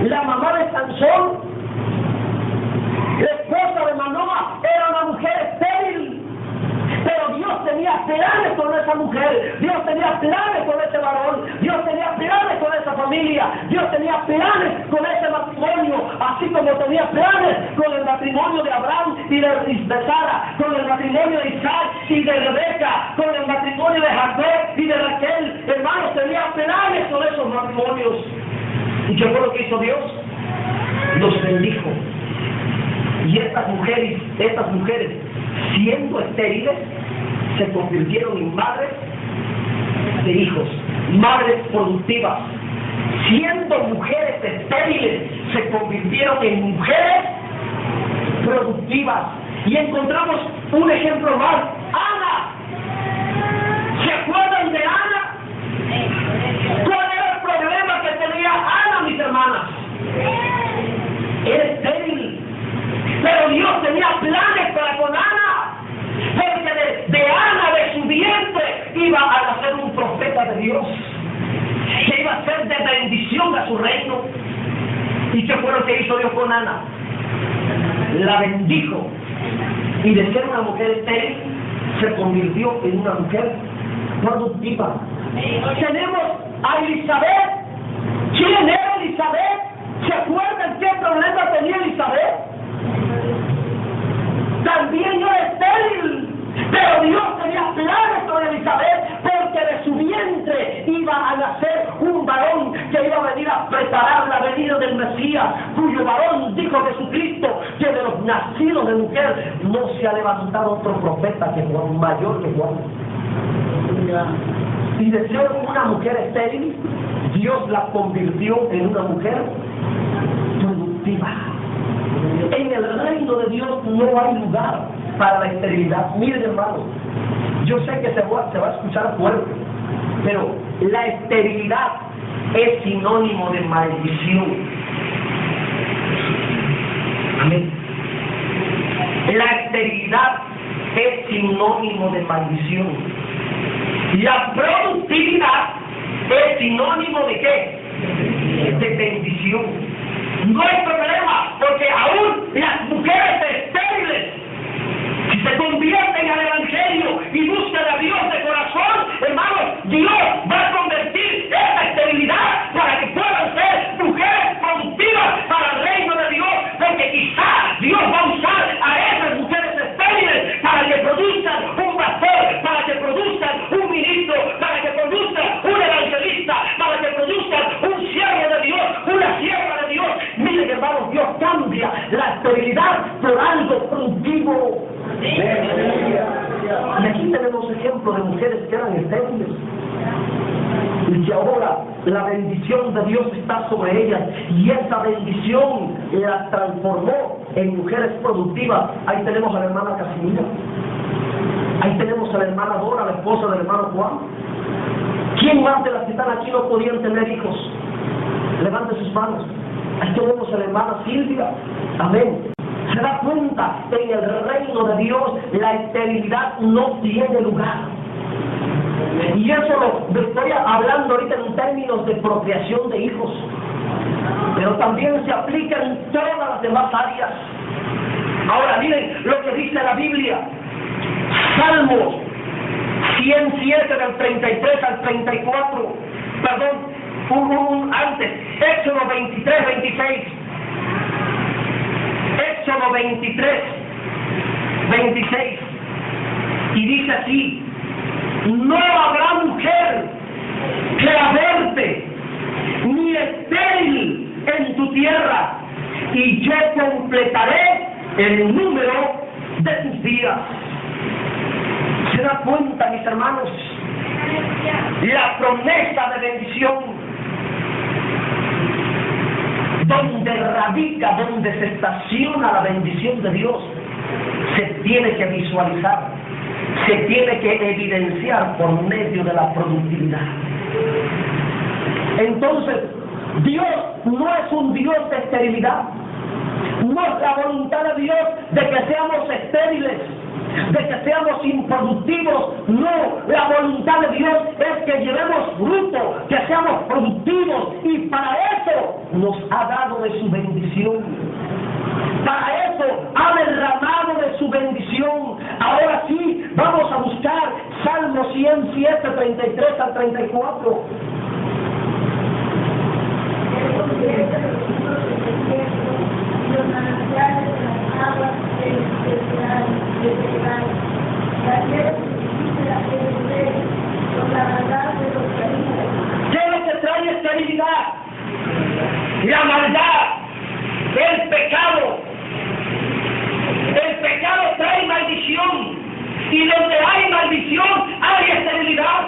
la mamá de Sansón. La esposa de Manoa era una mujer estéril, pero Dios tenía planes con esa mujer, Dios tenía planes con ese varón, Dios tenía planes con esa familia, Dios tenía planes con ese matrimonio, así como tenía planes con el matrimonio de Abraham y de Sara, con el matrimonio de Isaac y de Rebeca, con el matrimonio de Jacob y de Raquel. Hermanos, tenía planes con esos matrimonios. ¿Y qué fue lo que hizo Dios? Los bendijo. Y estas mujeres, siendo estériles, se convirtieron en madres de hijos, madres productivas. Siendo mujeres estériles, se convirtieron en mujeres productivas. Y encontramos un ejemplo más. Ana. ¿Se acuerdan de Ana? ¿Cuál era el problema que tenía Ana, mis hermanas? Era estéril. Pero Dios tenía planes para con Ana, porque de Ana, de su vientre, iba a nacer un profeta de Dios, que iba a ser de bendición a su reino. ¿Y qué fue lo que hizo Dios con Ana? La bendijo, y de ser una mujer estéril, se convirtió en una mujer productiva. Tenemos a Elizabeth. ¿Quién era Elizabeth? ¿Se acuerdan qué problema tenía Elizabeth? También era estéril, pero Dios tenía planes con Elizabeth, porque de su vientre iba a nacer un varón que iba a venir a preparar la venida del Mesías, cuyo varón dijo Jesucristo que de los nacidos de mujer no se ha levantado otro profeta que Juan, mayor que Juan. Y de ser una mujer estéril, Dios la convirtió en una mujer productiva. En el reino de Dios no hay lugar para la esterilidad. Miren, hermanos, yo sé que se va a escuchar fuerte, pero la esterilidad es sinónimo de maldición. Amén. La esterilidad es sinónimo de maldición. La productividad es sinónimo de ¿qué? De bendición. No hay problema, porque aún las mujeres estériles, si se convierten al Evangelio y buscan a Dios de corazón, hermanos, Dios va a convertir esa esterilidad para que puedan ser mujeres productivas para el reino de Dios, porque quizás Dios va a usar a esas mujeres estériles para que produzcan un pastor, para que produzcan un ministro, para que produzcan un evangelista, para que produzcan un siervo de Dios, una sierva de Dios. Miren, hermanos, Dios cambia la esterilidad por algo productivo. Y aquí tenemos ejemplos de mujeres que eran estériles y que ahora la bendición de Dios está sobre ellas, y esa bendición las transformó en mujeres productivas. Ahí tenemos a la hermana Casimira, ahí tenemos a la hermana Dora, la esposa del hermano Juan. ¿Quién más de las que están aquí no podían tener hijos? Levante sus manos. Ahí tenemos a la hermana Silvia. Amén. Se da cuenta, en el reino de Dios la esterilidad no tiene lugar. Y eso lo estoy hablando ahorita en términos de procreación de hijos, pero también se aplica en todas las demás áreas. Ahora miren lo que dice la Biblia. Salmos 107 del 33 al 34, perdón, antes, Éxodo 23, 26. Éxodo 23, 26. Y dice así: no habrá mujer que averte, ni estéril en tu tierra, y yo completaré el número de tus días. ¿Se da cuenta, mis hermanos? La promesa de bendición, donde radica, donde se estaciona la bendición de Dios, se tiene que visualizar, se tiene que evidenciar por medio de la productividad. Entonces, Dios no es un Dios de esterilidad. No es la voluntad de Dios de que seamos estériles. de que seamos improductivos. No, la voluntad de Dios es que llevemos fruto, que seamos productivos, y para eso nos ha dado de su bendición. Para eso ha derramado de su bendición. Ahora sí, vamos a buscar Salmo 107, 33 al 34. Los manantiales de las aguas la tierra con la maldad de los caídos. ¿Qué es lo que trae esterilidad? La maldad, el pecado. El pecado trae maldición, y donde hay maldición hay esterilidad.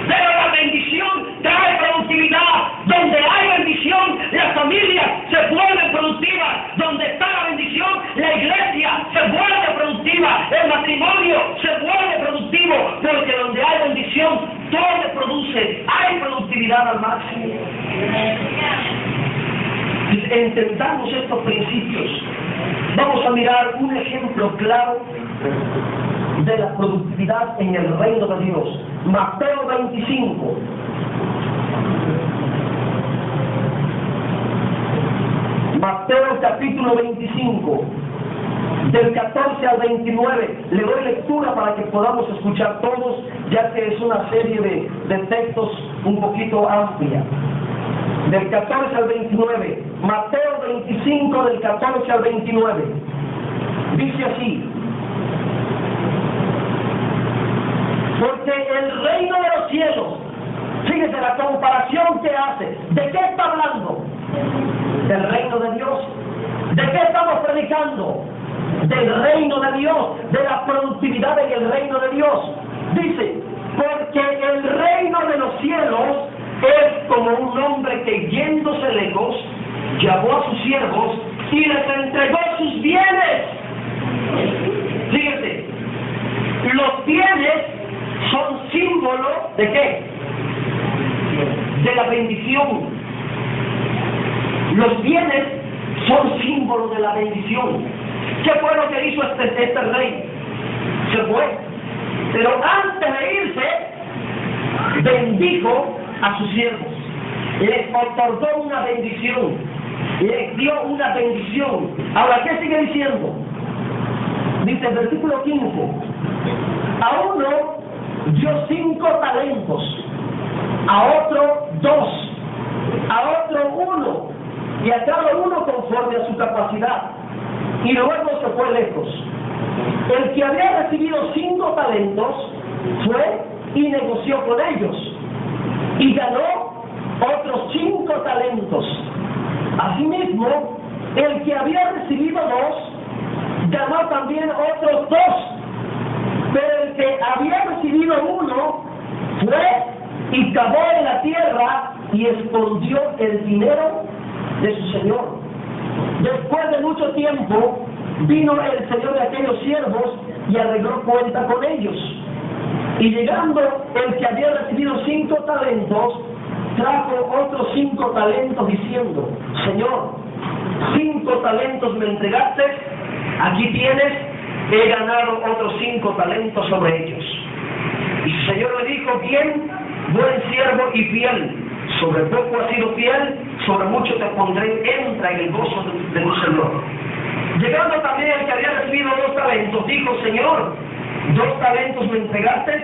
Pero la bendición trae productividad. Donde hay bendición, las familias se vuelven productivas. Donde está la bendición, la iglesia se vuelve productiva. El matrimonio se vuelve productivo. Porque donde hay bendición, todo produce. Hay productividad al máximo. Entendamos estos principios. Vamos a mirar un ejemplo claro de la productividad en el reino de Dios. Mateo 25. Mateo capítulo 25, del 14 al 29. Le doy lectura para que podamos escuchar todos, ya que es una serie de textos un poquito amplia. Del 14 al 29. Mateo 25, del 14 al 29. Dice así: porque el reino de los cielos, fíjese la comparación que hace. ¿De qué está hablando? Del reino de Dios. ¿De qué estamos predicando? Del reino de Dios, de la productividad en el reino de Dios. Dice, porque el reino de los cielos es como un hombre que yéndose lejos, llamó a sus siervos y les entregó sus bienes. Fíjese, los bienes son símbolo ¿de qué? De la bendición. Los bienes son símbolo de la bendición. ¿Qué fue lo que hizo este rey? Se fue. Pero antes de irse, bendijo a sus siervos. Les otorgó una bendición. Les dio una bendición. Ahora, ¿qué sigue diciendo? Dice el versículo 15. A uno dio 5 talentos, a otro 2, a otro 1, y a cada uno conforme a su capacidad. Y luego se fue lejos. El que había recibido 5 talentos fue y negoció con ellos, y ganó otros 5 talentos. Asimismo, el que había recibido 2, ganó también otros 2. Pero el que había recibido 1 fue y cavó en la tierra y escondió el dinero de su señor. Después de mucho tiempo vino el señor de aquellos siervos y arregló cuenta con ellos. Y llegando el que había recibido 5 talentos, trajo otros 5 talentos diciendo: Señor, 5 talentos me entregaste, aquí tienes, he ganado otros 5 talentos sobre ellos. Y su señor le dijo: bien, buen siervo y fiel, sobre poco has sido fiel, sobre mucho te pondré, entra en el gozo de tu señor. Llegando también el que había recibido 2 talentos, dijo: Señor, 2 talentos me entregaste,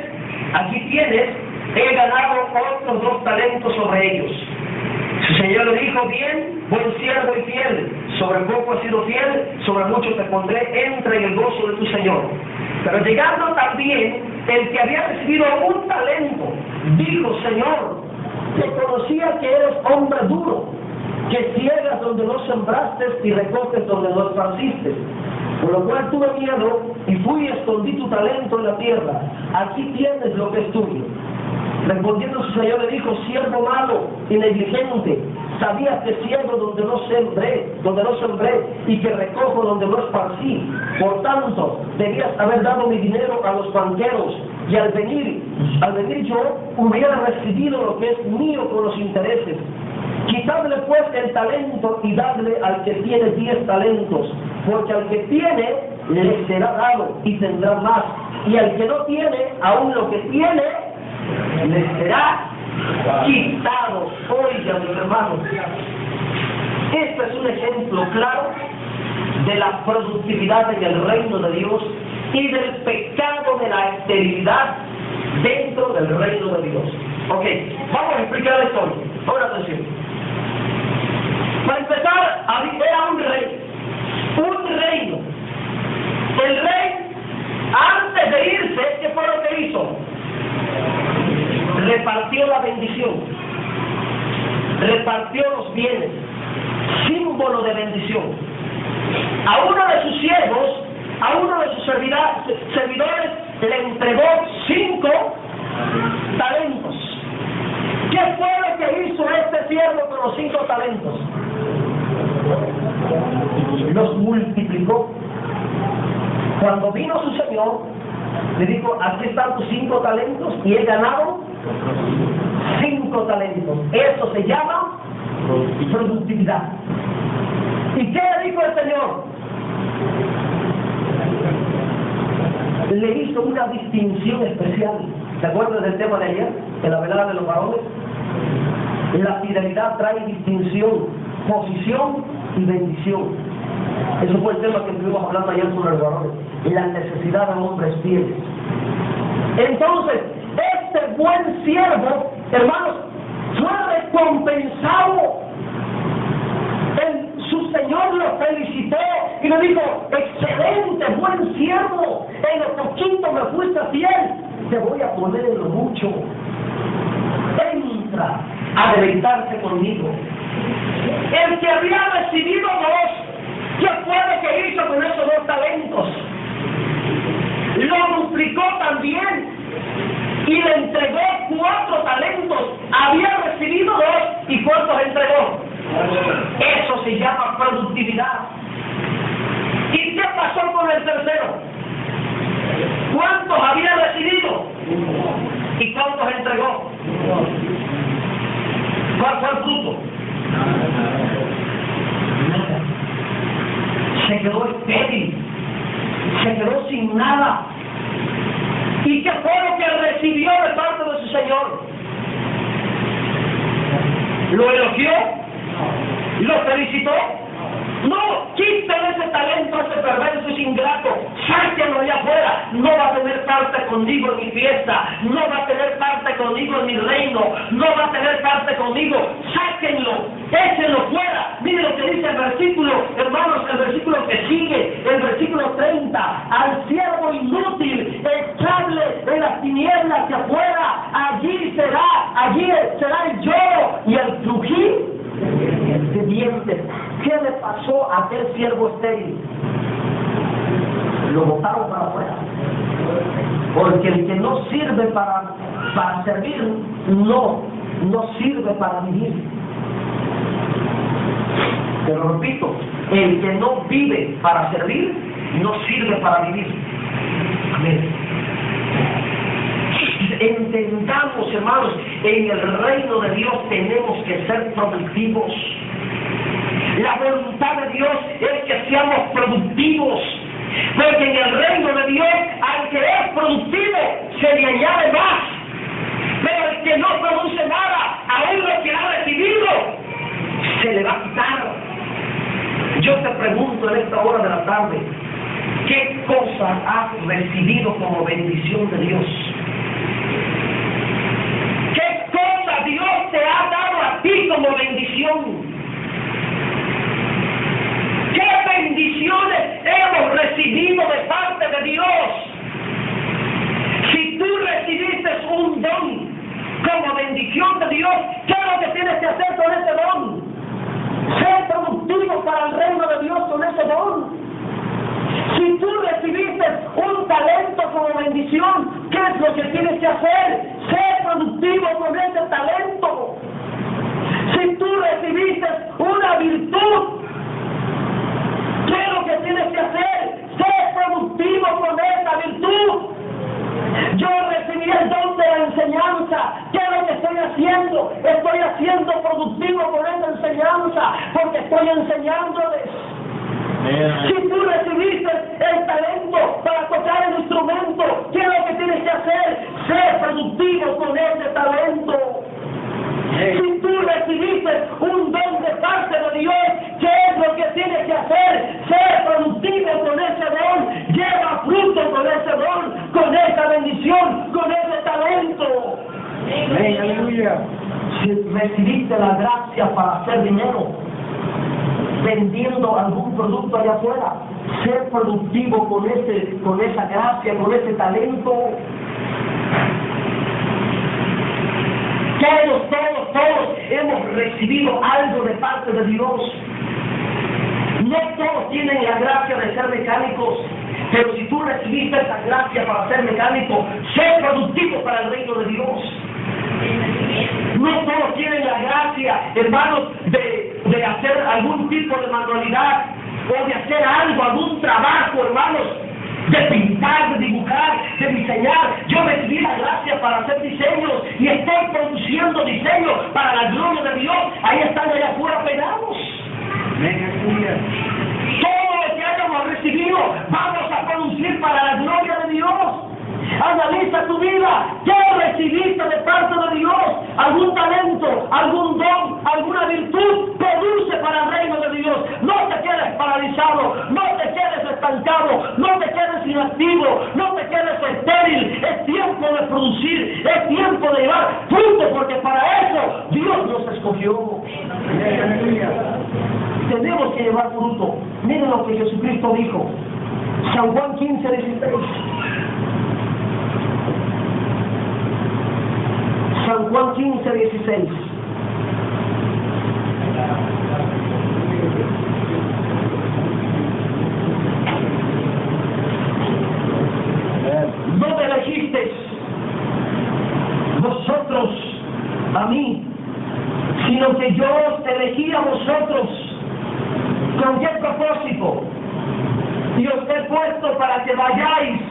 aquí tienes, he ganado otros 2 talentos sobre ellos. Su señor le dijo: bien, buen siervo y fiel, sobre poco has sido fiel, sobre mucho te pondré, entra en el gozo de tu señor. Pero llegando también el que había recibido 1 talento, dijo: Señor, te conocía que eres hombre duro, que ciegas donde no sembraste y recoges donde no esparciste. Por lo cual tuve miedo y fui y escondí tu talento en la tierra. Aquí tienes lo que es tuyo. Respondiendo su señor le dijo: siervo malo y negligente, sabías que ciego donde no sembré, y que recojo donde no esparcí. Por tanto, debías haber dado mi dinero a los banqueros, y al venir yo hubiera recibido lo que es mío con los intereses. Quitadle pues el talento y dadle al que tiene 10 talentos, porque al que tiene le será dado y tendrá más. Y al que no tiene, aún lo que tiene, le será quitado. Oigan, mis hermanos, este es un ejemplo claro de la productividad en el reino de Dios y del pecado de la esterilidad dentro del reino de Dios. Ok, vamos a explicar la historia. Ahora atención. Para empezar, era un reino. El rey, antes de irse, ¿qué fue lo que hizo? Repartió la bendición, repartió los bienes, símbolo de bendición. A uno de sus siervos, a uno de sus servidores, le entregó 5 talentos. ¿Qué fue lo que hizo este siervo con los 5 talentos? Los multiplicó. Cuando vino su señor, le dijo: aquí están tus 5 talentos y he ganado 5 talentos. Eso se llama productividad. ¿Y qué le dijo el Señor? Le hizo una distinción especial. ¿Se acuerdan del tema de ayer? En la velada de los varones. La fidelidad trae distinción, posición y bendición. Eso fue el tema que estuvimos hablando ayer con los varones. La necesidad de hombres fieles. Entonces, este buen siervo, hermanos, fue recompensado. Su Señor lo felicitó y le dijo: excelente, buen siervo, en lo poquito me fuiste fiel, te voy a poner en lo mucho. Entra a deleitarse conmigo. El que había recibido 2, ¿qué fue lo que hizo con esos 2 talentos? Lo duplicó también y le entregó 4 talentos. Había recibido 2 y ¿cuántos entregó? Eso se llama productividad. ¿Y qué pasó con el tercero? ¿Cuántos había recibido? ¿Y cuántos entregó? ¿Cuál fue el fruto? Nada. Se quedó estéril, se quedó sin nada. ¿Y qué fue lo que recibió de parte de su Señor? ¿Lo elogió? ¿Lo felicitó? No, quítale ese talento a ese perverso y ingrato, sáquenlo allá afuera. No va a tener parte conmigo en mi fiesta, no va a tener parte conmigo en mi reino, no va a tener parte conmigo. Sáquenlo, échenlo fuera. Mire lo que dice el versículo, hermanos, el versículo que sigue, el versículo 30. Al siervo inútil, echarle en las tinieblas hacia afuera, allí será el lloro y el crujir de dientes. ¿Qué le pasó a aquel siervo estéril? Lo botaron para afuera. Porque el que no sirve para servir, no sirve para vivir. Pero repito, el que no vive para servir, no sirve para vivir. Amén. Entendamos, hermanos, en el reino de Dios tenemos que ser productivos. La voluntad de Dios es que seamos productivos, porque en el reino de Dios, al que es productivo, se le añade más. Pero el que no produce nada, aún lo que ha recibido, se le va a quitar. Yo te pregunto en esta hora de la tarde, ¿qué cosa has recibido como bendición de Dios? ¿Qué cosa Dios te ha dado a ti como bendición? ¿Qué bendiciones hemos recibido de parte de Dios? Si tú recibiste un don como bendición de Dios, ¿qué es lo que tienes que hacer con ese don? Ser productivo para el reino de Dios con ese don. Si tú recibiste un talento como bendición, ¿qué es lo que tienes que hacer? Ser productivo con ese talento. Si tú recibiste una virtud, ¿qué es lo que tienes que hacer? Ser productivo con esa virtud. Yo recibí el don de la enseñanza. ¿Qué es lo que estoy haciendo? Estoy haciendo productivo con esa enseñanza, porque estoy enseñándoles. Si tú recibiste el talento Si recibiste la gracia para hacer dinero, vendiendo algún producto allá afuera, ser productivo con esa gracia, con ese talento. Todos hemos recibido algo de parte de Dios. No todos tienen la gracia de ser mecánicos, pero si tú recibiste esa gracia para ser mecánico, sé productivo para el reino de Dios. No todos tienen la gracia, hermanos, de hacer algún tipo de manualidad o de hacer algo, algún trabajo, hermanos, de pintar, de dibujar, de diseñar. Yo recibí la gracia para hacer diseños y estoy produciendo diseños para la gloria de Dios. Ahí están allá afuera pegados. Todo lo que hayamos recibido vamos a producir para la gloria de Dios. Analiza tu vida. ¿Qué recibiste de parte de Dios? ¿Algún talento, algún don, alguna virtud? Produce para el reino de Dios. No te quedes paralizado, no te quedes estancado, no te quedes inactivo, no te quedes estéril. Es tiempo de producir, es tiempo de llevar fruto, porque para eso Dios nos escogió. Tenemos que llevar fruto. Miren lo que Jesucristo dijo. San Juan 15:16. San Juan 15:16. No me elegisteis vosotros a mí, sino que yo os elegí a vosotros. ¿Con qué propósito? Y os he puesto para que vayáis.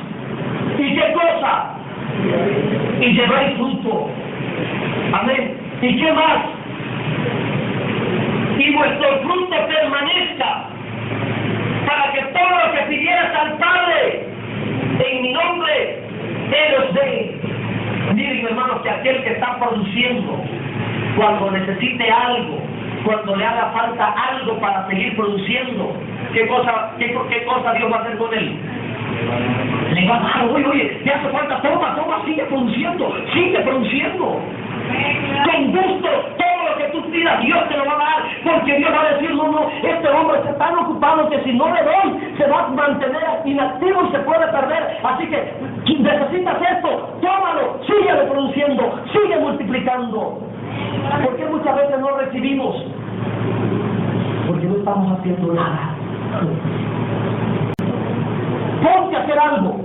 ¿Y qué cosa? Y lleváis fruto. Amén. ¿Y qué más? Y vuestro fruto permanezca, para que todo lo que pidieras al Padre en mi nombre, Él os dé. Miren, hermanos, que aquel que está produciendo, cuando necesite algo, cuando le haga falta algo para seguir produciendo, ¿qué cosa Dios va a hacer con él? Le va a dar, oye, te hace falta, toma, sigue produciendo. Con gusto, todo lo que tú pidas, Dios te lo va a dar, porque Dios va a decir, no, este hombre está tan ocupado que si no le doy, se va a mantener inactivo y se puede perder. Así que, si necesitas esto, tómalo, síguele produciendo, sigue multiplicando. ¿Por qué muchas veces no recibimos? Porque no estamos haciendo nada. Ponte a hacer algo.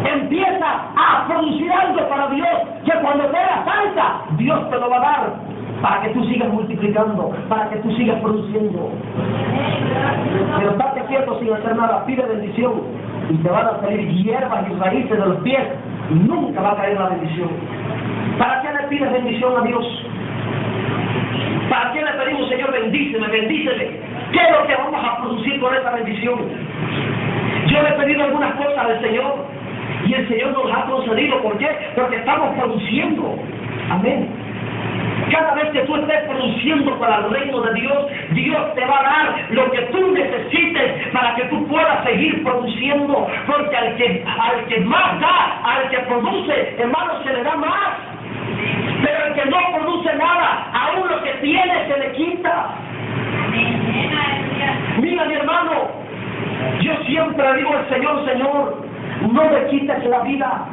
Empieza a producir algo para Dios, que cuando te haga falta, Dios te lo va a dar, para que tú sigas multiplicando, para que tú sigas produciendo. Pero estate quieto sin hacer nada, pide bendición, y te van a salir hierbas y raíces de los pies, y nunca va a caer la bendición. ¿Para qué le pides bendición a Dios? ¿Para qué le pedimos, Señor, bendíceme? ¿Qué es lo que vamos a producir con esa bendición? Yo le he pedido algunas cosas al Señor y el Señor nos ha concedido. ¿Por qué? Porque estamos produciendo. Amén. Cada vez que tú estés produciendo para el reino de Dios, Dios te va a dar lo que tú necesites para que tú puedas seguir produciendo. Porque al que más da, al que produce, hermano, se le da más. Pero el que no produce nada, aún lo que tiene se le quita. Mira, mi hermano, yo siempre digo al Señor, no me quites la vida.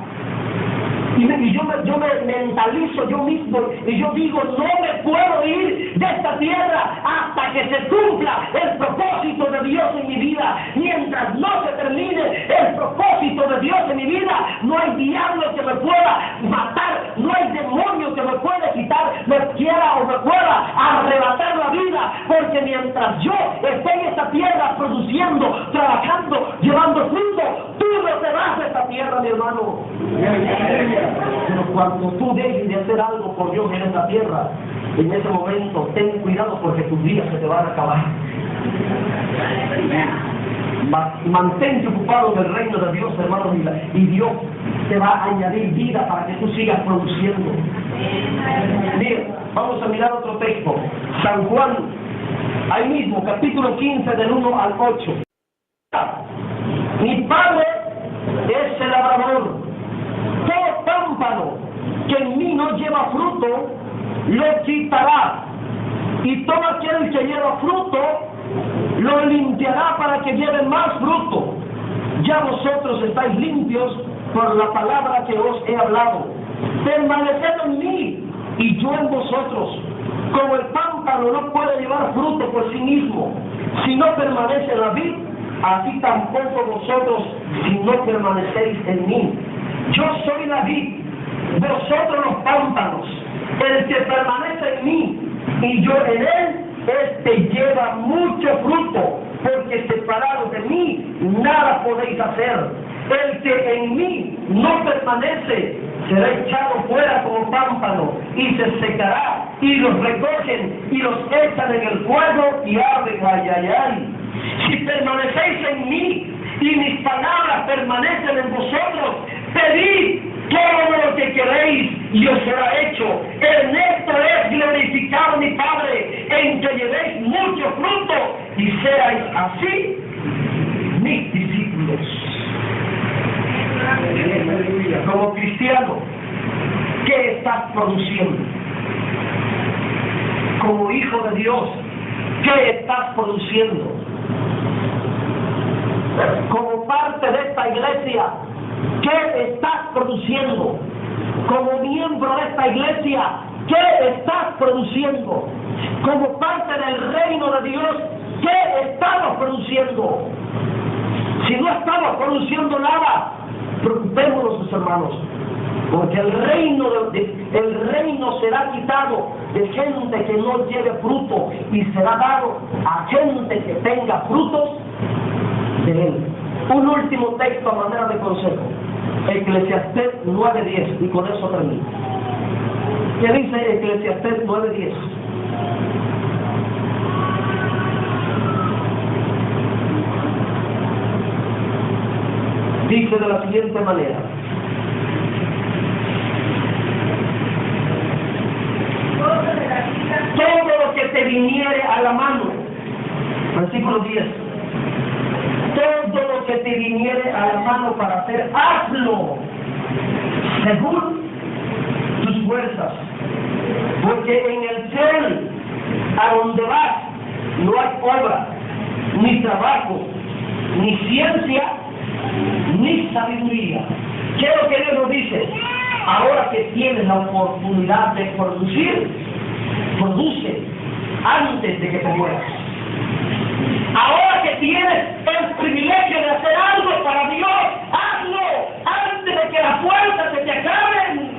Y yo me mentalizo yo mismo y yo digo, no me puedo ir de esta tierra hasta que se cumpla el propósito de Dios en mi vida. Mientras no se termine el propósito de Dios en mi vida, no hay diablo que me pueda matar, no hay demonio que me pueda quitar, me quiera o me pueda arrebatar la vida, porque mientras yo esté en esta tierra produciendo, trabajando, llevando fruto, tú no te vas de esta tierra, mi hermano. Pero cuando tú dejes de hacer algo por Dios en esta tierra, en ese momento ten cuidado, porque tus días se te van a acabar. Mantente ocupado del reino de Dios, hermano, y Dios te va a añadir vida para que tú sigas produciendo. Mira, vamos a mirar otro texto. San Juan, ahí mismo, capítulo 15, del 1 al 8. Mi Padre es el labrador. Todo pámpano que en mí no lleva fruto, lo quitará. Y todo aquel que lleva fruto, lo limpiará para que lleve más fruto. Ya vosotros estáis limpios por la palabra que os he hablado. Permaneced en mí y yo en vosotros. Como el pámpano no puede llevar fruto por sí mismo si no permanece en la vid, así tampoco vosotros si no permanecéis en mí. Yo soy la vid, vosotros los pámpanos. El que permanece en mí y yo en él, este lleva mucho fruto, porque separados de mí nada podéis hacer. El que en mí no permanece será echado fuera como pámpano y se secará, y los recogen y los echan en el fuego y arden. Ay, ay, ay. Si permanecéis en mí y mis palabras permanecen en vosotros, pedid todo lo que queréis y os será hecho. En esto es glorificado mi Padre, en que llevéis mucho fruto y seáis así mis discípulos. Como cristiano, ¿qué estás produciendo? Como hijo de Dios, ¿qué estás produciendo? Como parte de esta iglesia, ¿qué estás produciendo? Como miembro de esta iglesia, ¿qué estás produciendo? Como parte del reino de Dios, ¿qué estamos produciendo? Si no estamos produciendo nada, preocupémonos, mis hermanos, porque el reino será quitado de gente que no lleve fruto y será dado a gente que tenga frutos de él. Un último texto a manera de consejo, Eclesiastés 9:10, y con eso termino. ¿Qué dice Eclesiastés 9:10? Dice de la siguiente manera: todo lo que te viniere a la mano, versículo 10, todo lo que te viniere a la mano para hacer, hazlo según tus fuerzas, porque en el cielo a donde vas no hay obra, ni trabajo, ni ciencia, ni sabiduría. ¿Qué es lo que Dios nos dice? Ahora que tienes la oportunidad de producir, produce antes de que te mueras. Ahora que tienes el privilegio de hacer algo para Dios, hazlo antes de que las fuerzas se te acaben.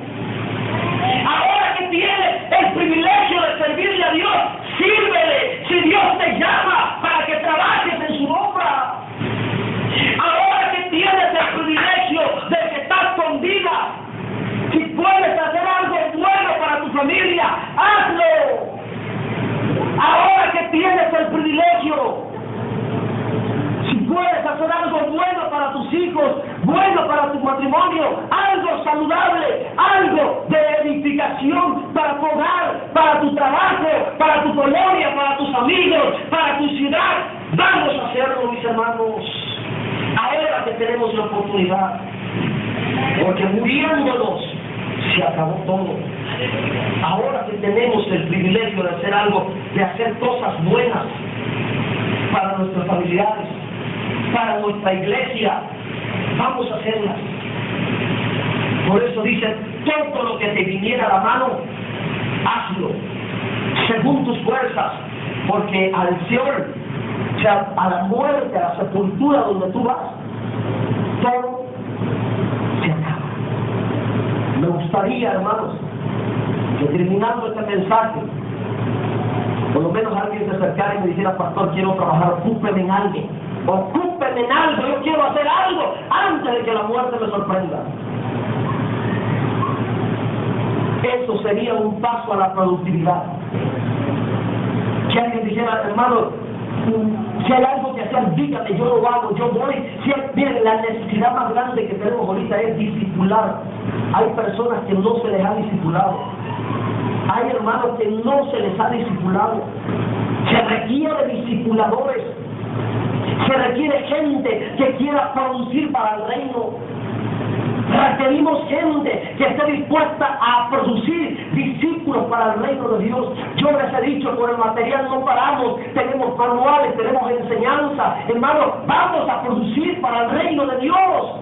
Ahora que tienes el privilegio de servirle a Dios, sírvele si Dios te llama para que trabajes en su obra. Ahora que tienes el privilegio de que estás con vida, si puedes hacer algo bueno para tu familia, hazlo. Ahora que tienes el privilegio, si puedes hacer algo bueno para tus hijos, bueno para tu matrimonio, algo saludable, algo de edificación para tu hogar, para tu trabajo, para tu colonia, para tus amigos, para tu ciudad, vamos a hacerlo, mis hermanos. Ahora que tenemos la oportunidad, porque muriéndonos se acabó todo. Ahora que tenemos el privilegio de hacer algo, de hacer cosas buenas para nuestros familiares, para nuestra iglesia, vamos a hacerlas. Por eso dice, todo lo que te viniera a la mano, hazlo, según tus fuerzas, porque al Señor, o sea, a la muerte, a la sepultura donde tú vas, todo se acaba. Me gustaría, hermanos, que terminando este mensaje, por lo menos alguien se acercara y me dijera: pastor, quiero trabajar, ocúpeme en algo, yo quiero hacer algo antes de que la muerte me sorprenda. Eso sería un paso a la productividad. Que alguien dijera: hermano, si hay algo que hacer, dígame, yo lo hago, yo voy. Miren, la necesidad más grande que tenemos ahorita es discipular. Hay personas que no se les ha discipulado. Hay hermanos que no se les ha discipulado. Se requiere discipuladores. Se requiere gente que quiera producir para el reino. Requerimos gente que esté dispuesta a producir discípulos para el reino de Dios. Yo les he dicho, por el material no paramos, tenemos manuales, tenemos enseñanza. Hermanos, vamos a producir para el reino de Dios.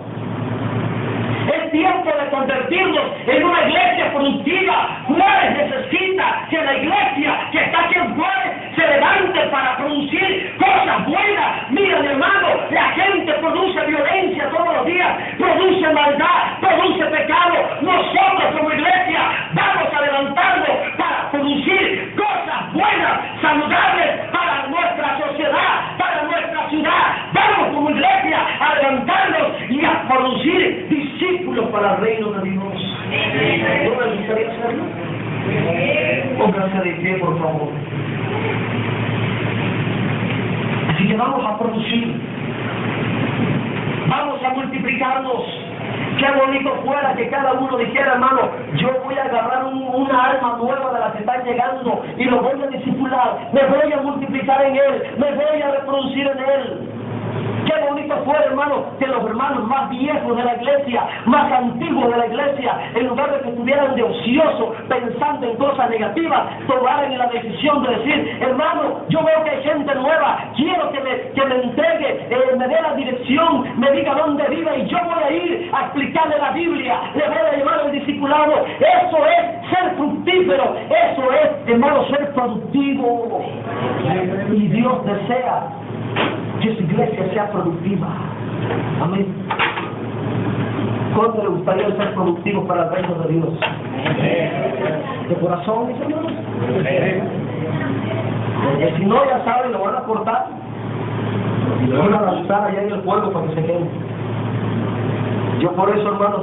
Es tiempo de convertirnos en una iglesia productiva. Juárez necesita que la iglesia que está aquí en Juárez se levante para producir cosas buenas. Mira, mi hermano, la gente produce violencia todos los días, produce maldad, produce pecado. Nosotros como iglesia vamos a levantarnos para producir cosas buenas, saludables para nuestra sociedad, para nuestra ciudad. Vamos como iglesia a levantarnos y a producir discípulos para el reino de Dios. ¿No les gustaría hacerlo? Pónganse de pie, por favor. Así que vamos a producir, vamos a multiplicarnos. Qué bonito fuera que cada uno dijera, hermano, yo voy a agarrar una arma nueva de la que están llegando y lo voy a discipular, me voy a multiplicar en él, me voy a reproducir en él. Qué bonito fuera, hermano, que los hermanos más viejos de la iglesia, más antiguos de la iglesia, en lugar de que estuvieran de ocioso pensando en cosas negativas, tomaran la decisión de decir, hermano, yo veo que hay gente nueva, quiero que me entregue, me dé la dirección, me diga dónde vive y yo voy a ir a explicarle la Biblia, le voy a llevar al discipulado. Eso es ser fructífero, eso es, hermano, ser productivo. Y Dios desea que su iglesia sea productiva. Amén. ¿Cuánto le gustaría ser productivos para el reino de Dios? ¿De corazón, mis hermanos? Porque si no, ya saben, lo van a cortar y lo van a lanzar allá en el fuego para que se quede. Yo por eso, hermanos,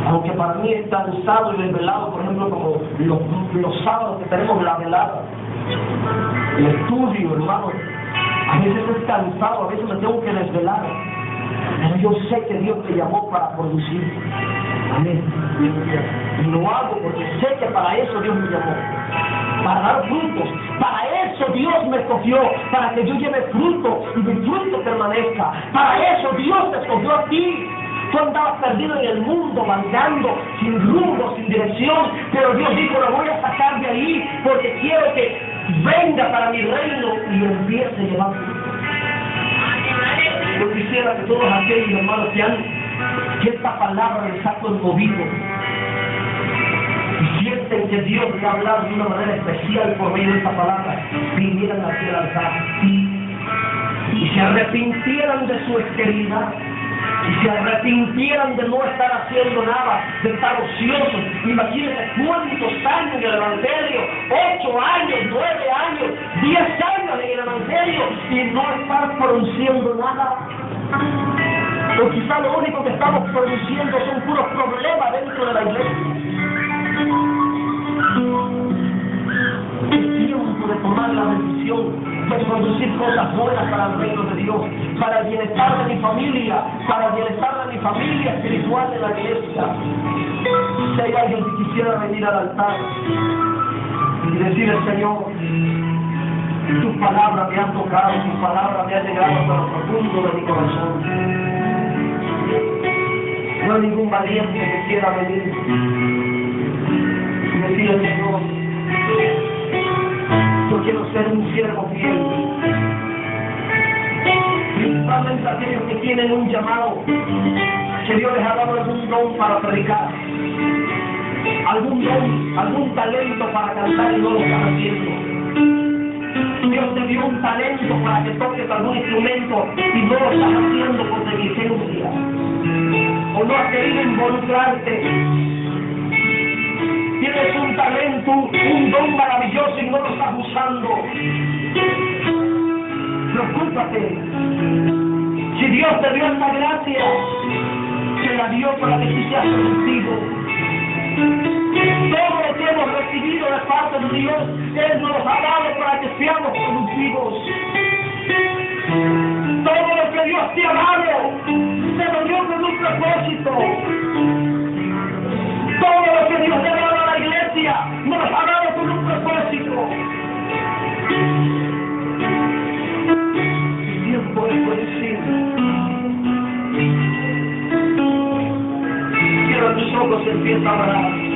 aunque para mí es cansado y desvelado, por ejemplo, como los sábados que tenemos la velada, el estudio, hermano, a veces es cansado, a veces me tengo que desvelar, pero yo sé que Dios me llamó para producir. Amén. Y lo hago porque sé que para eso Dios me llamó, para dar frutos. Para eso Dios me escogió, para que yo lleve fruto y mi fruto permanezca. Para eso Dios te escogió a ti. Tú andabas perdido en el mundo, vagando, sin rumbo, sin dirección, pero Dios dijo, lo voy a sacar de ahí porque quiero que venga para mi reino y empiece a llevar fruto. Yo quisiera que todos aquellos hermanos que esta palabra les ha conmovido y sienten que Dios les ha hablado de una manera especial por medio de esta palabra, vinieran aquí al altar y se arrepintieran de su esterilidad y se arrepintieran de no estar haciendo nada, de estar ociosos. Imagínense cuántos años en el Evangelio, 8 años, 9 años, 10 años en el Evangelio y no estar produciendo nada. O quizá lo único que estamos produciendo son puros problemas dentro de la iglesia. Es tiempo de tomar la decisión de producir cosas buenas para el reino de Dios, para el bienestar de mi familia, para el bienestar de mi familia espiritual de la iglesia. Si hay alguien que quisiera venir al altar y decirle, Señor, tu palabra me ha tocado, tu palabra me ha llegado hasta lo profundo de mi corazón. No hay ningún valiente que quiera venir y decirle, Señor, yo quiero ser un siervo fiel. Principalmente aquellos que tienen un llamado, que Dios les ha dado algún don para predicar, algún don, algún talento para cantar y no lo están haciendo. Dios te dio un talento para que toques algún instrumento y no lo estás haciendo por negligencia, o no has querido involucrarte. Tienes un talento, un don maravilloso y no lo estás usando. Preocúpate. Si Dios te dio esta gracia, te la dio para que tú seas productivo. Todo lo que hemos recibido de parte de Dios, Él nos ha dado para que seamos productivos. Todo lo que Dios te ha dado, te lo dio con un propósito. Todo lo que Dios te ha dado a la iglesia, nos ha dado con un propósito. Tiempo de producir. locos y empieza a orar.